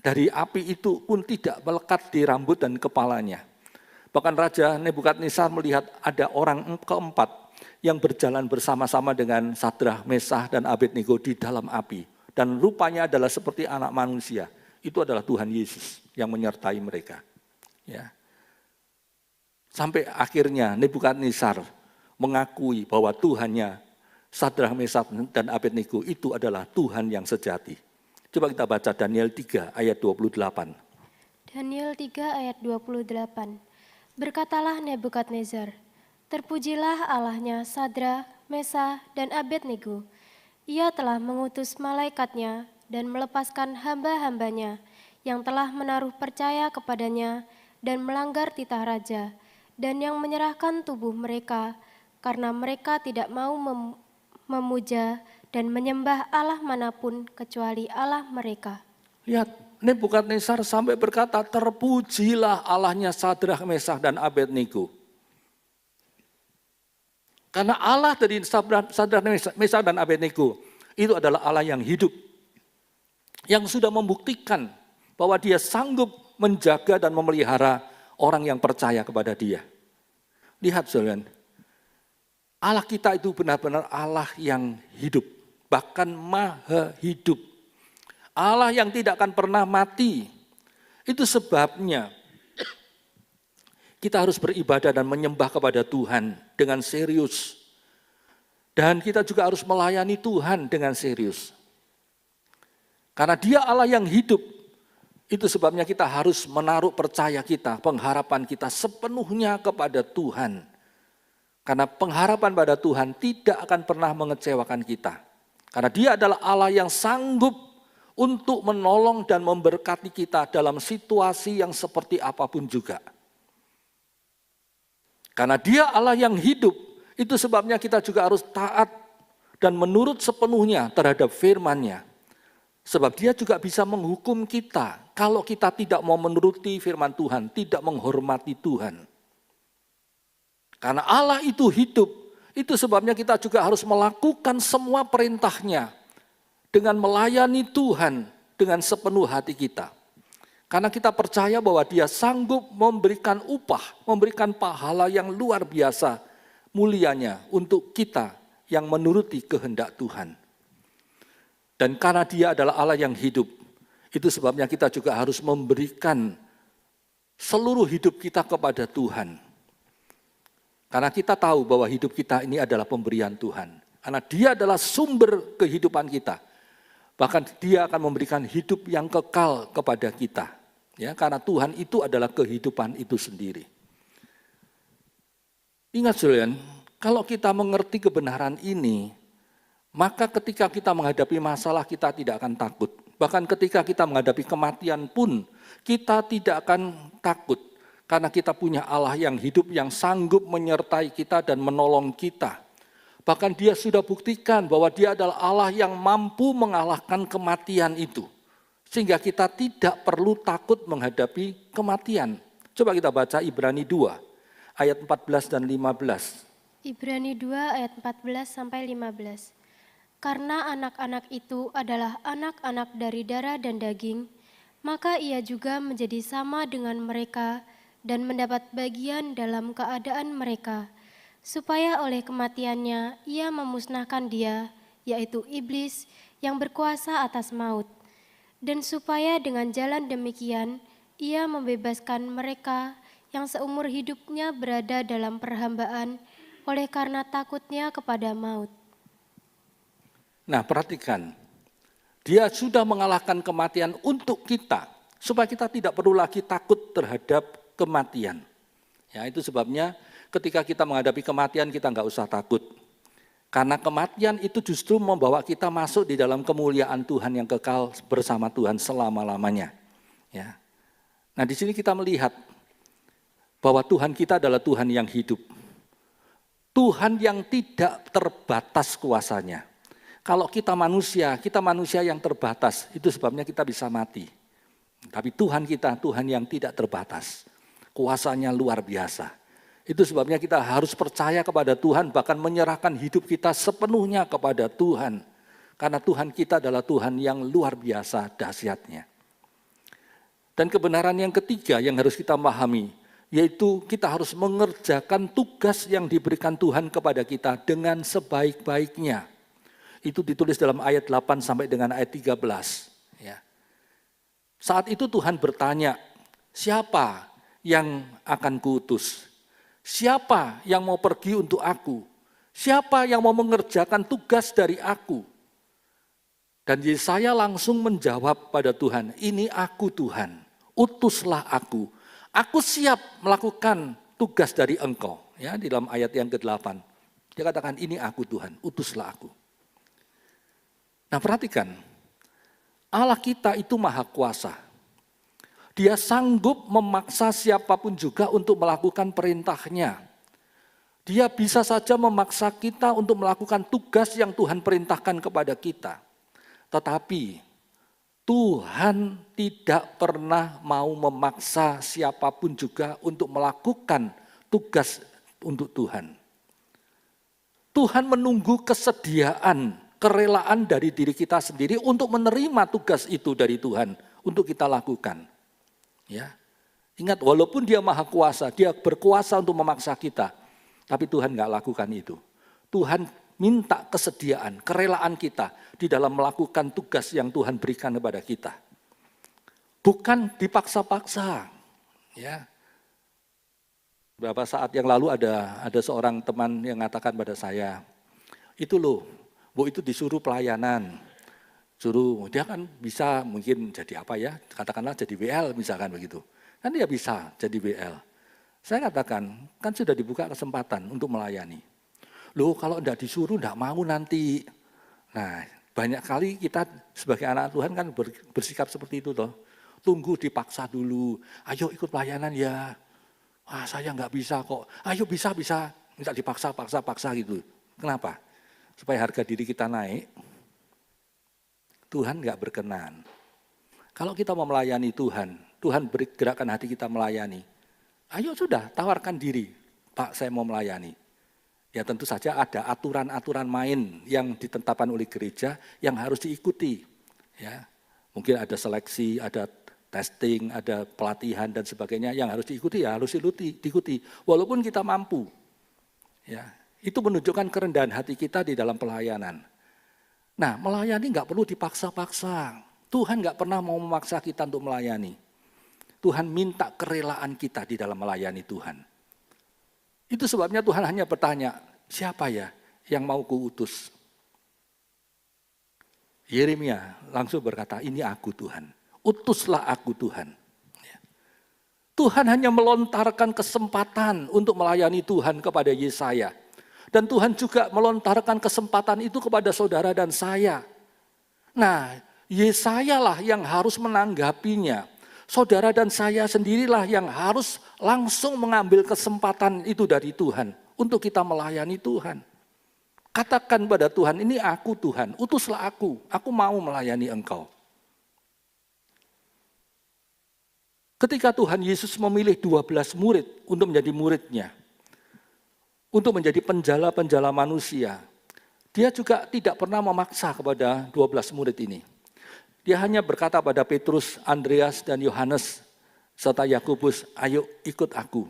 dari api itu pun tidak melekat di rambut dan kepalanya. Bahkan Raja Nebukadnezar melihat ada orang keempat yang berjalan bersama-sama dengan Sadrah, Mesah, dan Abednego di dalam api. Dan rupanya adalah seperti anak manusia. Itu adalah Tuhan Yesus yang menyertai mereka. Ya. Sampai akhirnya Nebukadnezar mengakui bahwa Tuhannya Sadrah, Mesah, dan Abednego itu adalah Tuhan yang sejati. Coba kita baca Daniel 3 ayat 28. Daniel 3 ayat 28. Berkatalah Nebukadnezar, terpujilah Allahnya Sadrah, Mesah, dan Abednego. Ia telah mengutus malaikatnya dan melepaskan hamba-hambanya yang telah menaruh percaya kepadanya dan melanggar titah raja, dan yang menyerahkan tubuh mereka karena mereka tidak mau memuja dan menyembah Allah manapun kecuali Allah mereka. Lihat, Nebukadnezar sampai berkata, terpujilah Allahnya Sadrah, Mesah, dan Abednego. Karena Allah dari Sadrah, Mesah, dan Abednego itu adalah Allah yang hidup. Yang sudah membuktikan bahwa dia sanggup menjaga dan memelihara orang yang percaya kepada dia. Lihat saudara, Allah kita itu benar-benar Allah yang hidup, bahkan maha hidup. Allah yang tidak akan pernah mati. Itu sebabnya kita harus beribadah dan menyembah kepada Tuhan dengan serius. Dan kita juga harus melayani Tuhan dengan serius. Karena dia Allah yang hidup. Itu sebabnya kita harus menaruh percaya kita, pengharapan kita sepenuhnya kepada Tuhan. Karena pengharapan pada Tuhan tidak akan pernah mengecewakan kita. Karena dia adalah Allah yang sanggup untuk menolong dan memberkati kita dalam situasi yang seperti apapun juga. Karena dia Allah yang hidup, itu sebabnya kita juga harus taat dan menurut sepenuhnya terhadap firman-Nya. Sebab dia juga bisa menghukum kita kalau kita tidak mau menuruti firman Tuhan, tidak menghormati Tuhan. Karena Allah itu hidup, itu sebabnya kita juga harus melakukan semua perintah-Nya dengan melayani Tuhan dengan sepenuh hati kita. Karena kita percaya bahwa dia sanggup memberikan upah, memberikan pahala yang luar biasa mulianya untuk kita yang menuruti kehendak Tuhan. Dan karena dia adalah Allah yang hidup, itu sebabnya kita juga harus memberikan seluruh hidup kita kepada Tuhan. Karena kita tahu bahwa hidup kita ini adalah pemberian Tuhan. Karena dia adalah sumber kehidupan kita. Bahkan dia akan memberikan hidup yang kekal kepada kita. Ya, karena Tuhan itu adalah kehidupan itu sendiri. Ingat saudara, kalau kita mengerti kebenaran ini, maka ketika kita menghadapi masalah kita tidak akan takut. Bahkan ketika kita menghadapi kematian pun kita tidak akan takut. Karena kita punya Allah yang hidup yang sanggup menyertai kita dan menolong kita. Bahkan dia sudah buktikan bahwa dia adalah Allah yang mampu mengalahkan kematian itu. Sehingga kita tidak perlu takut menghadapi kematian. Coba kita baca Ibrani 2 ayat 14 dan 15. Ibrani 2 ayat 14 sampai 15. Karena anak-anak itu adalah anak-anak dari darah dan daging, maka ia juga menjadi sama dengan mereka dan mendapat bagian dalam keadaan mereka, supaya oleh kematiannya ia memusnahkan dia, yaitu iblis yang berkuasa atas maut, dan supaya dengan jalan demikian ia membebaskan mereka yang seumur hidupnya berada dalam perhambaan oleh karena takutnya kepada maut. Nah, perhatikan, dia sudah mengalahkan kematian untuk kita, supaya kita tidak perlu lagi takut terhadap kematian. Ya, itu sebabnya ketika kita menghadapi kematian kita nggak usah takut. Karena kematian itu justru membawa kita masuk di dalam kemuliaan Tuhan yang kekal bersama Tuhan selama-lamanya. Ya. Nah, di sini kita melihat bahwa Tuhan kita adalah Tuhan yang hidup. Tuhan yang tidak terbatas kuasanya. Kalau kita manusia yang terbatas, itu sebabnya kita bisa mati. Tapi Tuhan kita, Tuhan yang tidak terbatas. kuasanya luar biasa. Itu sebabnya kita harus percaya kepada Tuhan, bahkan menyerahkan hidup kita sepenuhnya kepada Tuhan. Karena Tuhan kita adalah Tuhan yang luar biasa dahsyatnya. Dan kebenaran yang ketiga yang harus kita pahami, yaitu kita harus mengerjakan tugas yang diberikan Tuhan kepada kita dengan sebaik-baiknya. Itu ditulis dalam ayat 8 sampai dengan ayat 13. Ya. Saat itu Tuhan bertanya, siapa yang akan kuutus? Siapa yang mau pergi untuk aku? Siapa yang mau mengerjakan tugas dari aku? Dan Yesaya langsung menjawab pada Tuhan, ini aku Tuhan, utuslah aku. Aku siap melakukan tugas dari engkau. Ya, di dalam ayat yang ke-8. Dia katakan, ini aku Tuhan, utuslah aku. Nah perhatikan, Allah kita itu maha kuasa. Dia sanggup memaksa siapapun juga untuk melakukan perintahnya. Dia bisa saja memaksa kita untuk melakukan tugas yang Tuhan perintahkan kepada kita. Tetapi Tuhan tidak pernah mau memaksa siapapun juga untuk melakukan tugas untuk Tuhan. Tuhan menunggu kesediaan, kerelaan dari diri kita sendiri untuk menerima tugas itu dari Tuhan untuk kita lakukan. Ya. Ingat, walaupun dia maha kuasa, dia berkuasa untuk memaksa kita, tapi Tuhan nggak lakukan itu. Tuhan minta kesediaan, kerelaan kita di dalam melakukan tugas yang Tuhan berikan kepada kita. Bukan dipaksa-paksa. Ya. Beberapa saat yang lalu ada seorang teman yang mengatakan pada saya, itu loh, Bu itu disuruh pelayanan. Dia kan bisa mungkin jadi apa ya, katakanlah jadi WL misalkan begitu. Kan dia bisa jadi WL. Saya katakan, kan sudah dibuka kesempatan untuk melayani. Loh kalau enggak disuruh enggak mau nanti. Nah banyak kali kita sebagai anak Tuhan kan bersikap seperti itu toh. Tunggu dipaksa dulu, ayo ikut pelayanan ya. Saya enggak bisa kok, ayo bisa. Minta dipaksa gitu. Kenapa? Supaya harga diri kita naik, Tuhan enggak berkenan. Kalau kita mau melayani Tuhan, Tuhan beri gerakan hati kita melayani. Ayo sudah, tawarkan diri, Pak saya mau melayani. Ya tentu saja ada aturan-aturan main yang ditetapkan oleh gereja yang harus diikuti. Ya, mungkin ada seleksi, ada testing, ada pelatihan dan sebagainya yang harus diikuti ya harus diikuti. Walaupun kita mampu. Ya, itu menunjukkan kerendahan hati kita di dalam pelayanan. Nah, melayani nggak perlu dipaksa-paksa. Tuhan nggak pernah mau memaksa kita untuk melayani. Tuhan minta kerelaan kita di dalam melayani Tuhan. Itu sebabnya Tuhan hanya bertanya, siapa ya yang mau kuutus? Yeremia langsung berkata, ini aku Tuhan, utuslah aku Tuhan. Tuhan hanya melontarkan kesempatan untuk melayani Tuhan kepada Yesaya. Dan Tuhan juga melontarkan kesempatan itu kepada saudara dan saya. Nah, Yesaya lah yang harus menanggapinya. Saudara dan saya sendirilah yang harus langsung mengambil kesempatan itu dari Tuhan untuk kita melayani Tuhan. Katakan pada Tuhan, ini aku Tuhan, utuslah aku mau melayani engkau. Ketika Tuhan Yesus memilih 12 murid untuk menjadi muridnya, untuk menjadi penjala-penjala manusia, dia juga tidak pernah memaksa kepada 12 murid ini. Dia hanya berkata pada Petrus, Andreas, dan Yohanes, serta Yakobus, ayo ikut aku.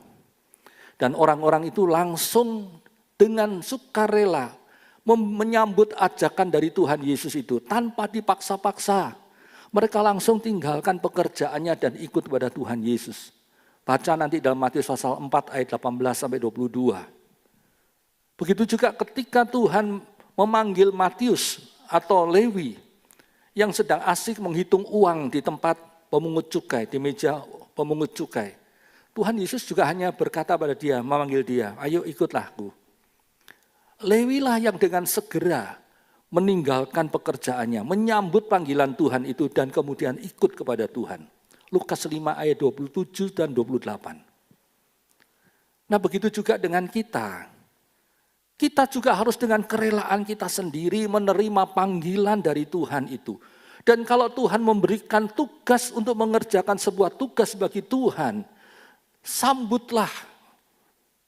Dan orang-orang itu langsung dengan sukarela menyambut ajakan dari Tuhan Yesus itu, tanpa dipaksa-paksa. Mereka langsung tinggalkan pekerjaannya dan ikut kepada Tuhan Yesus. Baca nanti dalam Matius pasal 4 ayat 18 sampai 22. Begitu juga ketika Tuhan memanggil Matius atau Lewi, yang sedang asik menghitung uang di tempat pemungut cukai, di meja pemungut cukai. Tuhan Yesus juga hanya berkata pada dia, memanggil dia, ayo ikutlah aku. Lewi lah yang dengan segera meninggalkan pekerjaannya, menyambut panggilan Tuhan itu dan kemudian ikut kepada Tuhan. Lukas 5 ayat 27 dan 28. Nah begitu juga dengan kita. Kita juga harus dengan kerelaan kita sendiri menerima panggilan dari Tuhan itu. Dan kalau Tuhan memberikan tugas untuk mengerjakan sebuah tugas bagi Tuhan, Sambutlah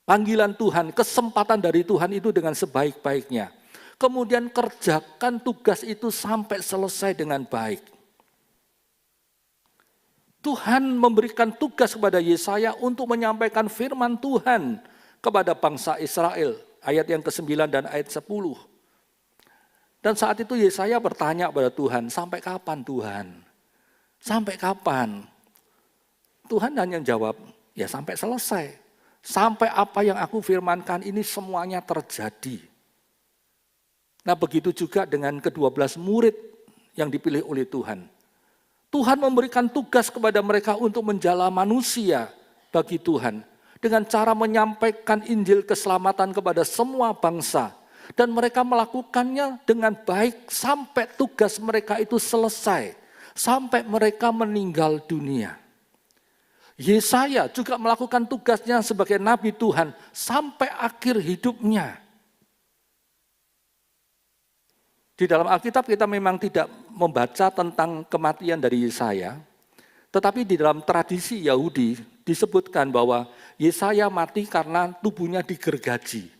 panggilan Tuhan, kesempatan dari Tuhan itu dengan sebaik-baiknya. Kemudian kerjakan tugas itu sampai selesai dengan baik. Tuhan memberikan tugas kepada Yesaya untuk menyampaikan firman Tuhan kepada bangsa Israel. Ayat yang ke-9 dan ayat 10. Dan saat itu Yesaya bertanya kepada Tuhan, sampai kapan Tuhan? Sampai kapan? Tuhan hanya jawab, ya sampai selesai. Sampai apa yang aku firmankan ini semuanya terjadi. Nah begitu juga dengan ke-12 murid yang dipilih oleh Tuhan. Tuhan memberikan tugas kepada mereka untuk menjala manusia bagi Tuhan. Dengan cara menyampaikan Injil keselamatan kepada semua bangsa. Dan mereka melakukannya dengan baik sampai tugas mereka itu selesai. Sampai mereka meninggal dunia. Yesaya juga melakukan tugasnya sebagai nabi Tuhan sampai akhir hidupnya. Di dalam Alkitab kita memang tidak membaca tentang kematian dari Yesaya, tetapi di dalam tradisi Yahudi disebutkan bahwa Yesaya mati karena tubuhnya digergaji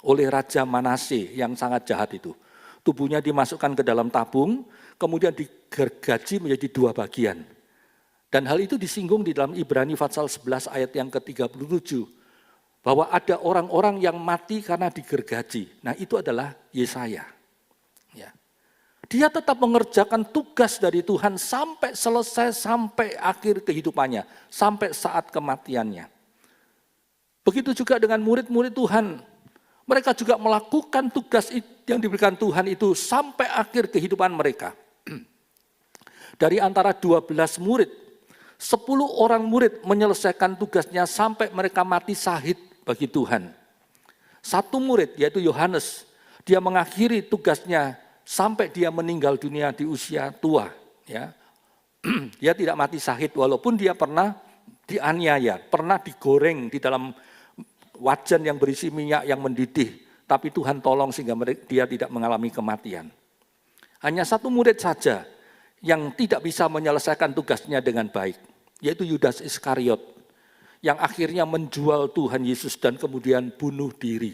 oleh Raja Manasye yang sangat jahat itu. Tubuhnya dimasukkan ke dalam tabung, kemudian digergaji menjadi 2 bagian. Dan hal itu disinggung di dalam Ibrani pasal 11 ayat yang ke-37. Bahwa ada orang-orang yang mati karena digergaji. Nah itu adalah Yesaya. Ya. Dia tetap mengerjakan tugas dari Tuhan sampai selesai, sampai akhir kehidupannya. Sampai saat kematiannya. Begitu juga dengan murid-murid Tuhan. Mereka juga melakukan tugas yang diberikan Tuhan itu sampai akhir kehidupan mereka. Dari antara 12 murid, 10 orang murid menyelesaikan tugasnya sampai mereka mati syahid bagi Tuhan. 1 murid yaitu Yohanes, dia mengakhiri tugasnya sampai dia meninggal dunia di usia tua. Ya. Dia tidak mati syahid walaupun dia pernah dianiaya, pernah digoreng di dalam wajan yang berisi minyak yang mendidih. Tapi Tuhan tolong sehingga dia tidak mengalami kematian. Hanya 1 murid saja yang tidak bisa menyelesaikan tugasnya dengan baik, yaitu Yudas Iskariot, yang akhirnya menjual Tuhan Yesus dan kemudian bunuh diri.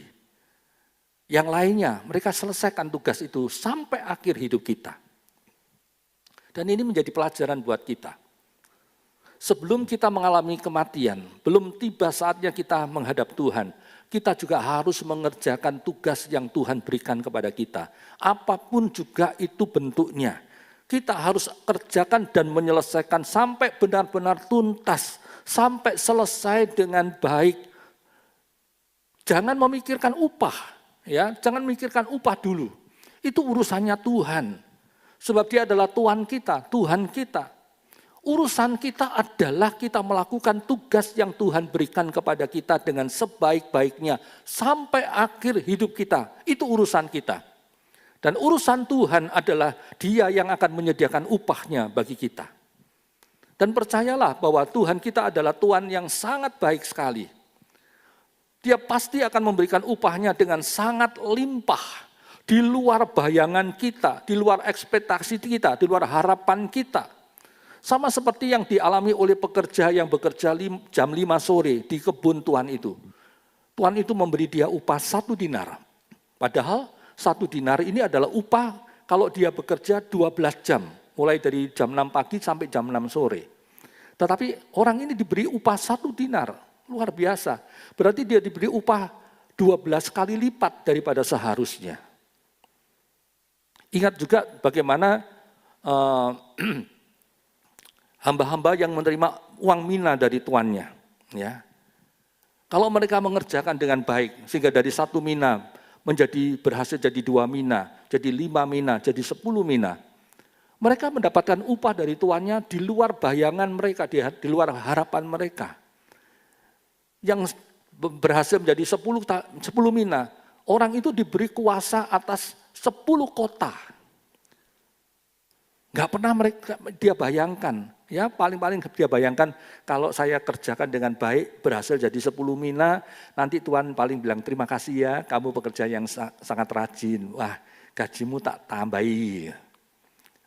Yang lainnya, mereka selesaikan tugas itu sampai akhir hidup kita. Dan ini menjadi pelajaran buat kita. Sebelum kita mengalami kematian, belum tiba saatnya kita menghadap Tuhan, kita juga harus mengerjakan tugas yang Tuhan berikan kepada kita. Apapun juga itu bentuknya. Kita harus kerjakan dan menyelesaikan sampai benar-benar tuntas, sampai selesai dengan baik. Jangan memikirkan upah. Ya, jangan mikirkan upah dulu. Itu urusannya Tuhan. Sebab Dia adalah Tuhan kita, Tuhan kita. Urusan kita adalah kita melakukan tugas yang Tuhan berikan kepada kita dengan sebaik-baiknya sampai akhir hidup kita. Itu urusan kita. Dan urusan Tuhan adalah Dia yang akan menyediakan upahnya bagi kita. Dan percayalah bahwa Tuhan kita adalah Tuhan yang sangat baik sekali. Dia pasti akan memberikan upahnya dengan sangat limpah. Di luar bayangan kita, di luar ekspektasi kita, di luar harapan kita. Sama seperti yang dialami oleh pekerja yang bekerja jam 5 sore di kebun Tuhan itu. Tuhan itu memberi dia upah 1 dinar. Padahal 1 dinar ini adalah upah kalau dia bekerja 12 jam. Mulai dari jam 6 pagi sampai jam 6 sore. Tetapi orang ini diberi upah 1 dinar. Luar biasa. Berarti dia diberi upah 12 kali lipat daripada seharusnya. Ingat juga bagaimana hamba-hamba yang menerima uang mina dari tuannya. Ya. Kalau mereka mengerjakan dengan baik, sehingga dari 1 mina berhasil jadi 2 mina, jadi 5 mina, jadi 10 mina. Mereka mendapatkan upah dari tuannya di luar bayangan mereka, di luar harapan mereka. Yang berhasil menjadi 10 mina, orang itu diberi kuasa atas 10 kota. Enggak pernah dia bayangkan. Ya, paling-paling dia bayangkan kalau saya kerjakan dengan baik, berhasil jadi 10 mina, nanti Tuhan paling bilang terima kasih ya, kamu pekerja yang sangat rajin. Wah, gajimu tak tambahi.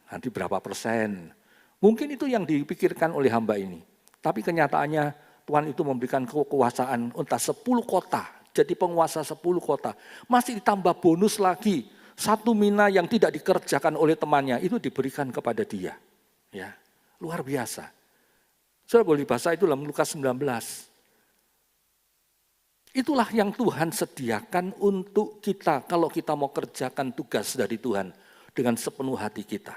Nanti berapa persen. Mungkin itu yang dipikirkan oleh hamba ini. Tapi kenyataannya Tuhan itu memberikan kekuasaan entah 10 kota, jadi penguasa 10 kota. Masih ditambah bonus lagi, 1 mina yang tidak dikerjakan oleh temannya, itu diberikan kepada dia. Ya, luar biasa. Saudara boleh baca itu dalam Lukas 19. Itulah yang Tuhan sediakan untuk kita kalau kita mau kerjakan tugas dari Tuhan dengan sepenuh hati kita.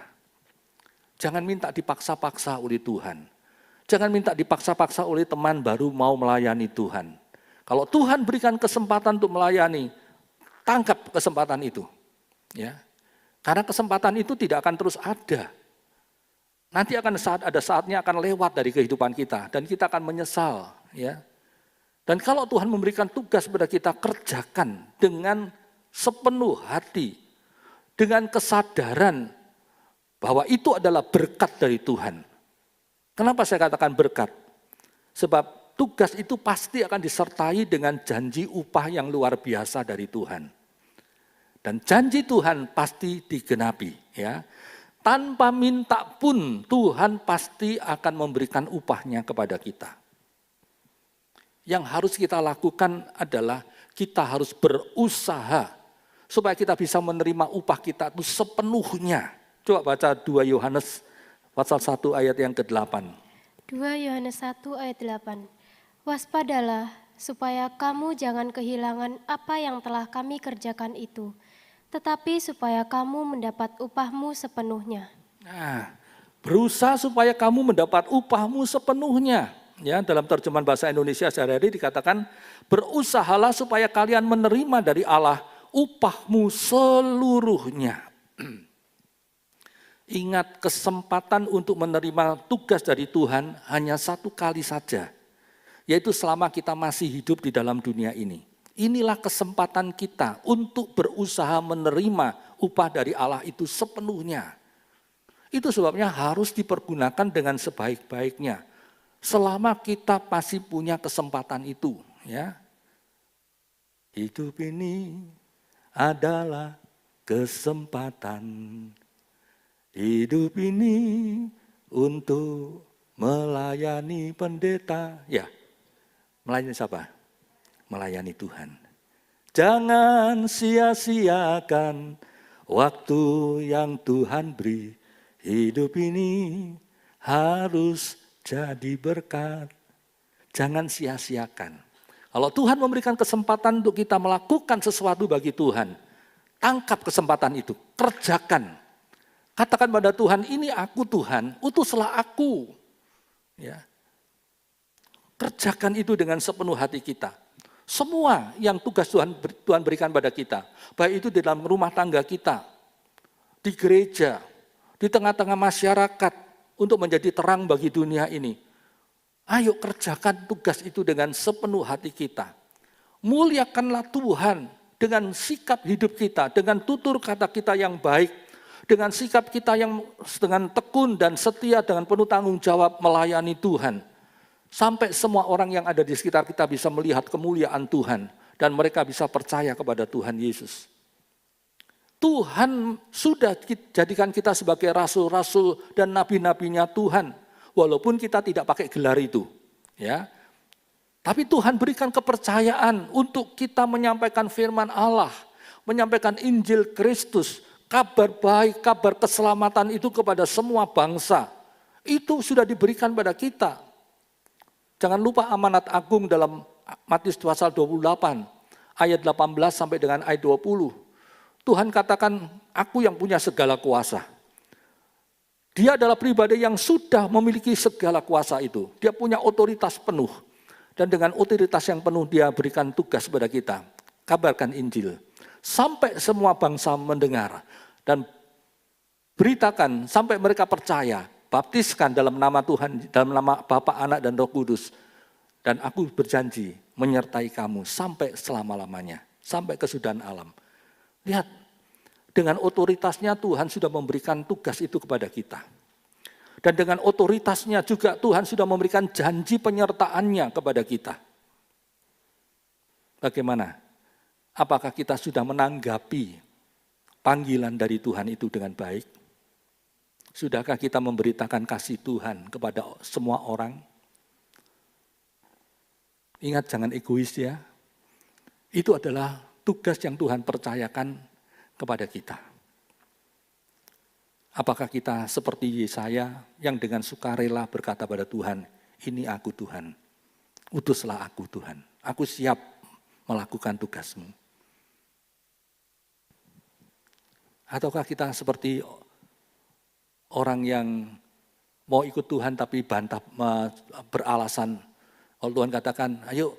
Jangan minta dipaksa-paksa oleh Tuhan. Jangan minta dipaksa-paksa oleh teman baru mau melayani Tuhan. Kalau Tuhan berikan kesempatan untuk melayani, tangkap kesempatan itu. Ya. Karena kesempatan itu tidak akan terus ada. Nanti ada saatnya akan lewat dari kehidupan kita dan kita akan menyesal, ya. Dan kalau Tuhan memberikan tugas kepada kita, kerjakan dengan sepenuh hati, dengan kesadaran bahwa itu adalah berkat dari Tuhan. Kenapa saya katakan berkat? Sebab tugas itu pasti akan disertai dengan janji upah yang luar biasa dari Tuhan. Dan janji Tuhan pasti digenapi, ya. Tanpa minta pun Tuhan pasti akan memberikan upahnya kepada kita. Yang harus kita lakukan adalah kita harus berusaha supaya kita bisa menerima upah kita itu sepenuhnya. Coba baca 2 Yohanes pasal 1 ayat yang ke-8. 2 Yohanes 1 ayat 8. Waspadalah supaya kamu jangan kehilangan apa yang telah kami kerjakan itu, tetapi supaya kamu mendapat upahmu sepenuhnya. Nah, berusaha supaya kamu mendapat upahmu sepenuhnya. Ya, dalam terjemahan bahasa Indonesia sehari-hari dikatakan, berusahalah supaya kalian menerima dari Allah upahmu seluruhnya. Ingat, kesempatan untuk menerima tugas dari Tuhan hanya 1 kali saja, yaitu selama kita masih hidup di dalam dunia ini. Inilah kesempatan kita untuk berusaha menerima upah dari Allah itu sepenuhnya. Itu sebabnya harus dipergunakan dengan sebaik-baiknya. Selama kita masih punya kesempatan itu, ya. Hidup ini adalah kesempatan. Hidup ini untuk melayani pendeta. Ya, melayani siapa? Melayani Tuhan. Jangan sia-siakan waktu yang Tuhan beri. Hidup ini harus jadi berkat. Jangan sia-siakan. Kalau Tuhan memberikan kesempatan untuk kita melakukan sesuatu bagi Tuhan, tangkap kesempatan itu, kerjakan. Katakan pada Tuhan, ini aku Tuhan, utuslah aku. Ya. Kerjakan itu dengan sepenuh hati kita. Semua yang tugas Tuhan berikan pada kita, baik itu di dalam rumah tangga kita, di gereja, di tengah-tengah masyarakat, untuk menjadi terang bagi dunia ini. Ayo kerjakan tugas itu dengan sepenuh hati kita. Muliakanlah Tuhan dengan sikap hidup kita, dengan tutur kata kita yang baik, dengan sikap kita yang dengan tekun dan setia, dengan penuh tanggung jawab melayani Tuhan. Sampai semua orang yang ada di sekitar kita bisa melihat kemuliaan Tuhan dan mereka bisa percaya kepada Tuhan Yesus. Tuhan sudah jadikan kita sebagai rasul-rasul dan nabi-nabinya Tuhan. Walaupun kita tidak pakai gelar itu. Ya. Tapi Tuhan berikan kepercayaan untuk kita menyampaikan firman Allah. Menyampaikan Injil Kristus. Kabar baik, kabar keselamatan itu kepada semua bangsa. Itu sudah diberikan pada kita. Jangan lupa amanat agung dalam Matius pasal 28. Ayat 18 sampai dengan ayat 20. Tuhan katakan, aku yang punya segala kuasa. Dia adalah pribadi yang sudah memiliki segala kuasa itu. Dia punya otoritas penuh. Dan dengan otoritas yang penuh dia berikan tugas kepada kita. Kabarkan Injil. Sampai semua bangsa mendengar. Dan beritakan sampai mereka percaya. Baptiskan dalam nama Tuhan, dalam nama Bapa, Anak, dan Roh Kudus. Dan aku berjanji menyertai kamu sampai selama-lamanya. Sampai kesudahan alam. Lihat, dengan otoritasnya Tuhan sudah memberikan tugas itu kepada kita. Dan dengan otoritasnya juga Tuhan sudah memberikan janji penyertaannya kepada kita. Bagaimana? Apakah kita sudah menanggapi panggilan dari Tuhan itu dengan baik? Sudahkah kita memberitakan kasih Tuhan kepada semua orang? Ingat, jangan egois ya. Itu adalah tugas yang Tuhan percayakan kepada kita. Apakah kita seperti Yesaya yang dengan sukarela berkata pada Tuhan, ini aku Tuhan, utuslah aku Tuhan, aku siap melakukan tugasmu. Ataukah kita seperti orang yang mau ikut Tuhan tapi bantah beralasan. Kalau Tuhan katakan, ayo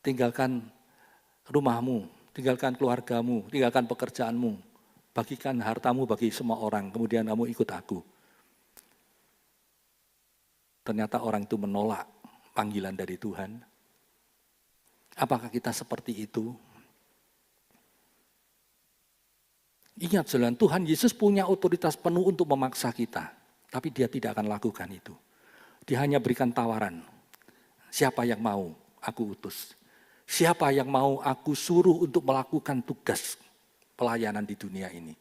tinggalkan rumahmu, tinggalkan keluargamu, tinggalkan pekerjaanmu, bagikan hartamu bagi semua orang, kemudian kamu ikut aku. Ternyata orang itu menolak panggilan dari Tuhan. Apakah kita seperti itu? Ingat saudara, Tuhan Yesus punya otoritas penuh untuk memaksa kita, tapi dia tidak akan lakukan itu. Dia hanya berikan tawaran, siapa yang mau aku utus, siapa yang mau aku suruh untuk melakukan tugas pelayanan di dunia ini.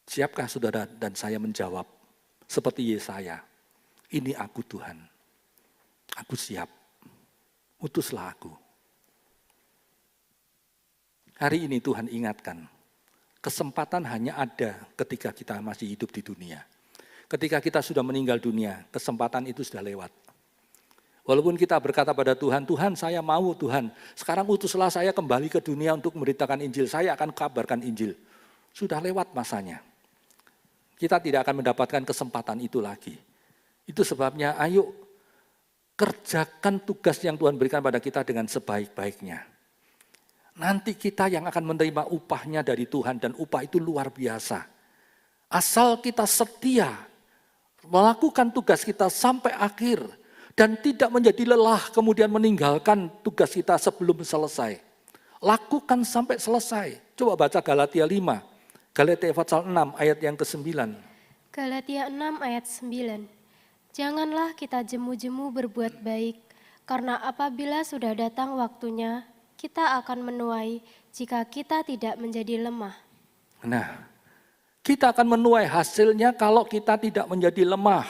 Siapkah saudara dan saya menjawab seperti Yesaya, ini aku Tuhan, aku siap, utuslah aku. Hari ini Tuhan ingatkan, kesempatan hanya ada ketika kita masih hidup di dunia. Ketika kita sudah meninggal dunia, kesempatan itu sudah lewat. Walaupun kita berkata pada Tuhan, Tuhan saya mau Tuhan, sekarang utuslah saya kembali ke dunia untuk memberitakan Injil, saya akan kabarkan Injil. Sudah lewat masanya. Kita tidak akan mendapatkan kesempatan itu lagi. Itu sebabnya ayo kerjakan tugas yang Tuhan berikan pada kita dengan sebaik-baiknya. Nanti kita yang akan menerima upahnya dari Tuhan dan upah itu luar biasa. Asal kita setia melakukan tugas kita sampai akhir dan tidak menjadi lelah kemudian meninggalkan tugas kita sebelum selesai. Lakukan sampai selesai. Coba baca Galatia 5, Galatia pasal 6 ayat yang ke-9. Galatia 6 ayat 9. Janganlah kita jemu-jemu berbuat baik, karena apabila sudah datang waktunya, kita akan menuai jika kita tidak menjadi lemah. Nah, kita akan menuai hasilnya kalau kita tidak menjadi lemah.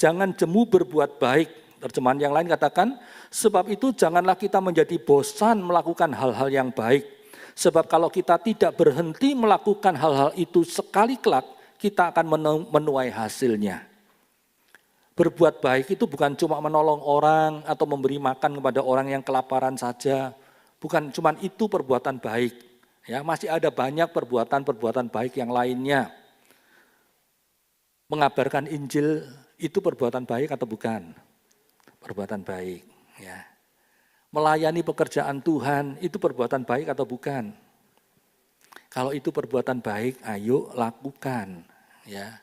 Jangan jemu berbuat baik. Terjemahan yang lain katakan, sebab itu janganlah kita menjadi bosan melakukan hal-hal yang baik. Sebab kalau kita tidak berhenti melakukan hal-hal itu sekali kelak, kita akan menuai hasilnya. Berbuat baik itu bukan cuma menolong orang atau memberi makan kepada orang yang kelaparan saja. Bukan cuma itu perbuatan baik, ya masih ada banyak perbuatan-perbuatan baik yang lainnya. Mengabarkan Injil itu perbuatan baik atau bukan? Perbuatan baik, ya. Melayani pekerjaan Tuhan itu perbuatan baik atau bukan? Kalau itu perbuatan baik, ayo lakukan, ya.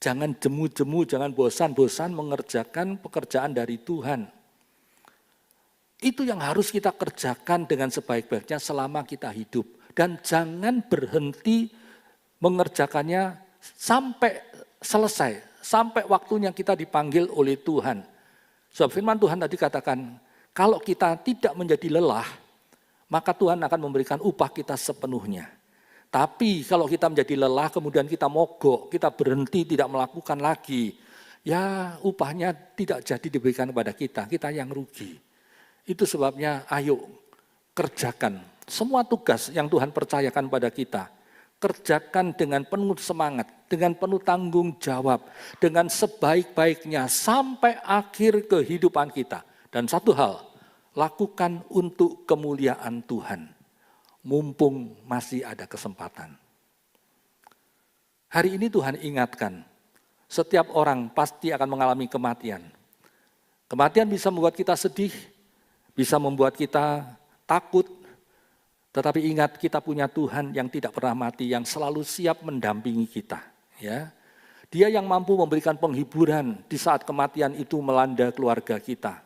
Jangan jemu-jemu, jangan bosan-bosan mengerjakan pekerjaan dari Tuhan. Itu yang harus kita kerjakan dengan sebaik-baiknya selama kita hidup. Dan jangan berhenti mengerjakannya sampai selesai. Sampai waktunya kita dipanggil oleh Tuhan. Sebab firman Tuhan tadi katakan, kalau kita tidak menjadi lelah, maka Tuhan akan memberikan upah kita sepenuhnya. Tapi kalau kita menjadi lelah, kemudian kita mogok, kita berhenti, tidak melakukan lagi, ya upahnya tidak jadi diberikan kepada kita yang rugi. Itu sebabnya ayo kerjakan semua tugas yang Tuhan percayakan pada kita. Kerjakan dengan penuh semangat, dengan penuh tanggung jawab, dengan sebaik-baiknya sampai akhir kehidupan kita. Dan satu hal, lakukan untuk kemuliaan Tuhan. Mumpung masih ada kesempatan. Hari ini Tuhan ingatkan, setiap orang pasti akan mengalami kematian. Kematian bisa membuat kita sedih, bisa membuat kita takut, tetapi ingat kita punya Tuhan yang tidak pernah mati, yang selalu siap mendampingi kita. Ya, Dia yang mampu memberikan penghiburan di saat kematian itu melanda keluarga kita.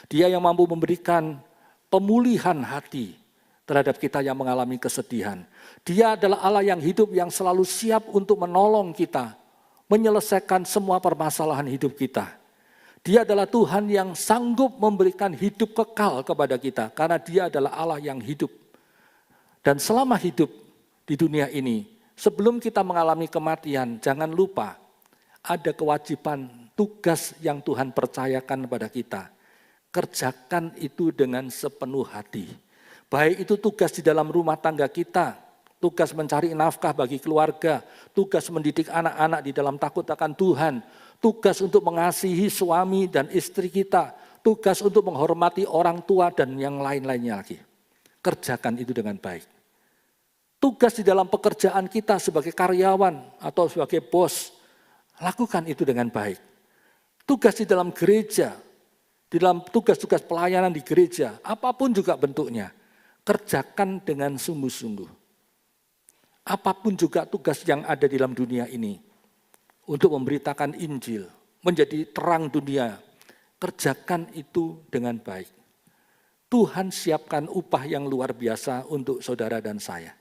Dia yang mampu memberikan pemulihan hati terhadap kita yang mengalami kesedihan. Dia adalah Allah yang hidup yang selalu siap untuk menolong kita, menyelesaikan semua permasalahan hidup kita. Dia adalah Tuhan yang sanggup memberikan hidup kekal kepada kita karena Dia adalah Allah yang hidup. Dan selama hidup di dunia ini, sebelum kita mengalami kematian, jangan lupa ada kewajiban tugas yang Tuhan percayakan kepada kita, kerjakan itu dengan sepenuh hati. Baik itu tugas di dalam rumah tangga kita, tugas mencari nafkah bagi keluarga, tugas mendidik anak-anak di dalam takut akan Tuhan, tugas untuk mengasihi suami dan istri kita, tugas untuk menghormati orang tua dan yang lain-lainnya lagi. Kerjakan itu dengan baik. Tugas di dalam pekerjaan kita sebagai karyawan atau sebagai bos, lakukan itu dengan baik. Tugas di dalam gereja, di dalam tugas-tugas pelayanan di gereja, apapun juga bentuknya, kerjakan dengan sungguh-sungguh. Apapun juga tugas yang ada di dalam dunia ini, untuk memberitakan Injil, menjadi terang dunia, kerjakan itu dengan baik. Tuhan siapkan upah yang luar biasa untuk saudara dan saya.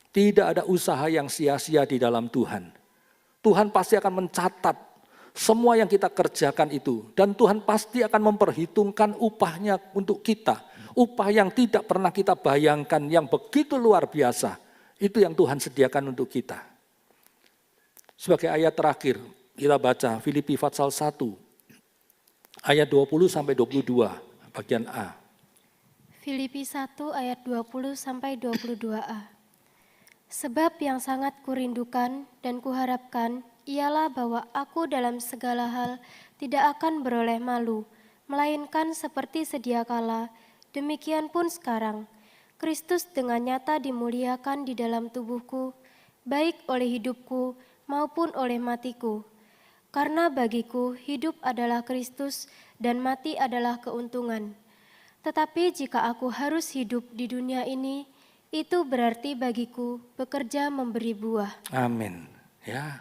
Tidak ada usaha yang sia-sia di dalam Tuhan. Tuhan pasti akan mencatat semua yang kita kerjakan itu. Dan Tuhan pasti akan memperhitungkan upahnya untuk kita. Upah yang tidak pernah kita bayangkan, yang begitu luar biasa. Itu yang Tuhan sediakan untuk kita. Sebagai ayat terakhir, kita baca Filipi pasal 1, ayat 20-22, bagian A. Filipi 1 ayat 20-22a. Sebab yang sangat kurindukan dan kuharapkan ialah bahwa aku dalam segala hal tidak akan beroleh malu, melainkan seperti sedia kala, demikian pun sekarang. Kristus dengan nyata dimuliakan di dalam tubuhku, baik oleh hidupku maupun oleh matiku. Karena bagiku hidup adalah Kristus dan mati adalah keuntungan. Tetapi jika aku harus hidup di dunia ini, itu berarti bagiku bekerja memberi buah. Amin. Ya,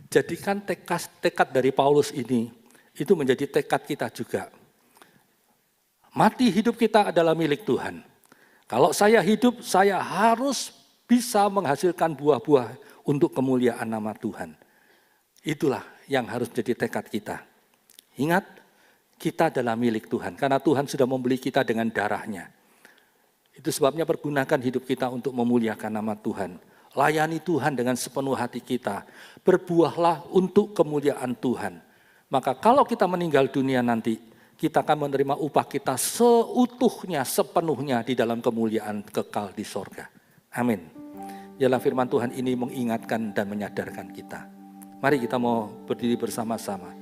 jadikan tekad dari Paulus ini, itu menjadi tekad kita juga. Mati hidup kita adalah milik Tuhan. Kalau saya hidup, saya harus bisa menghasilkan buah-buah untuk kemuliaan nama Tuhan. Itulah yang harus jadi tekad kita. Ingat, kita adalah milik Tuhan, karena Tuhan sudah membeli kita dengan darahnya. Itu sebabnya pergunakan hidup kita untuk memuliakan nama Tuhan. Layani Tuhan dengan sepenuh hati kita. Berbuahlah untuk kemuliaan Tuhan. Maka kalau kita meninggal dunia nanti, kita akan menerima upah kita seutuhnya, sepenuhnya di dalam kemuliaan kekal di sorga. Amin. Ialah firman Tuhan ini mengingatkan dan menyadarkan kita. Mari kita mau berdiri bersama-sama.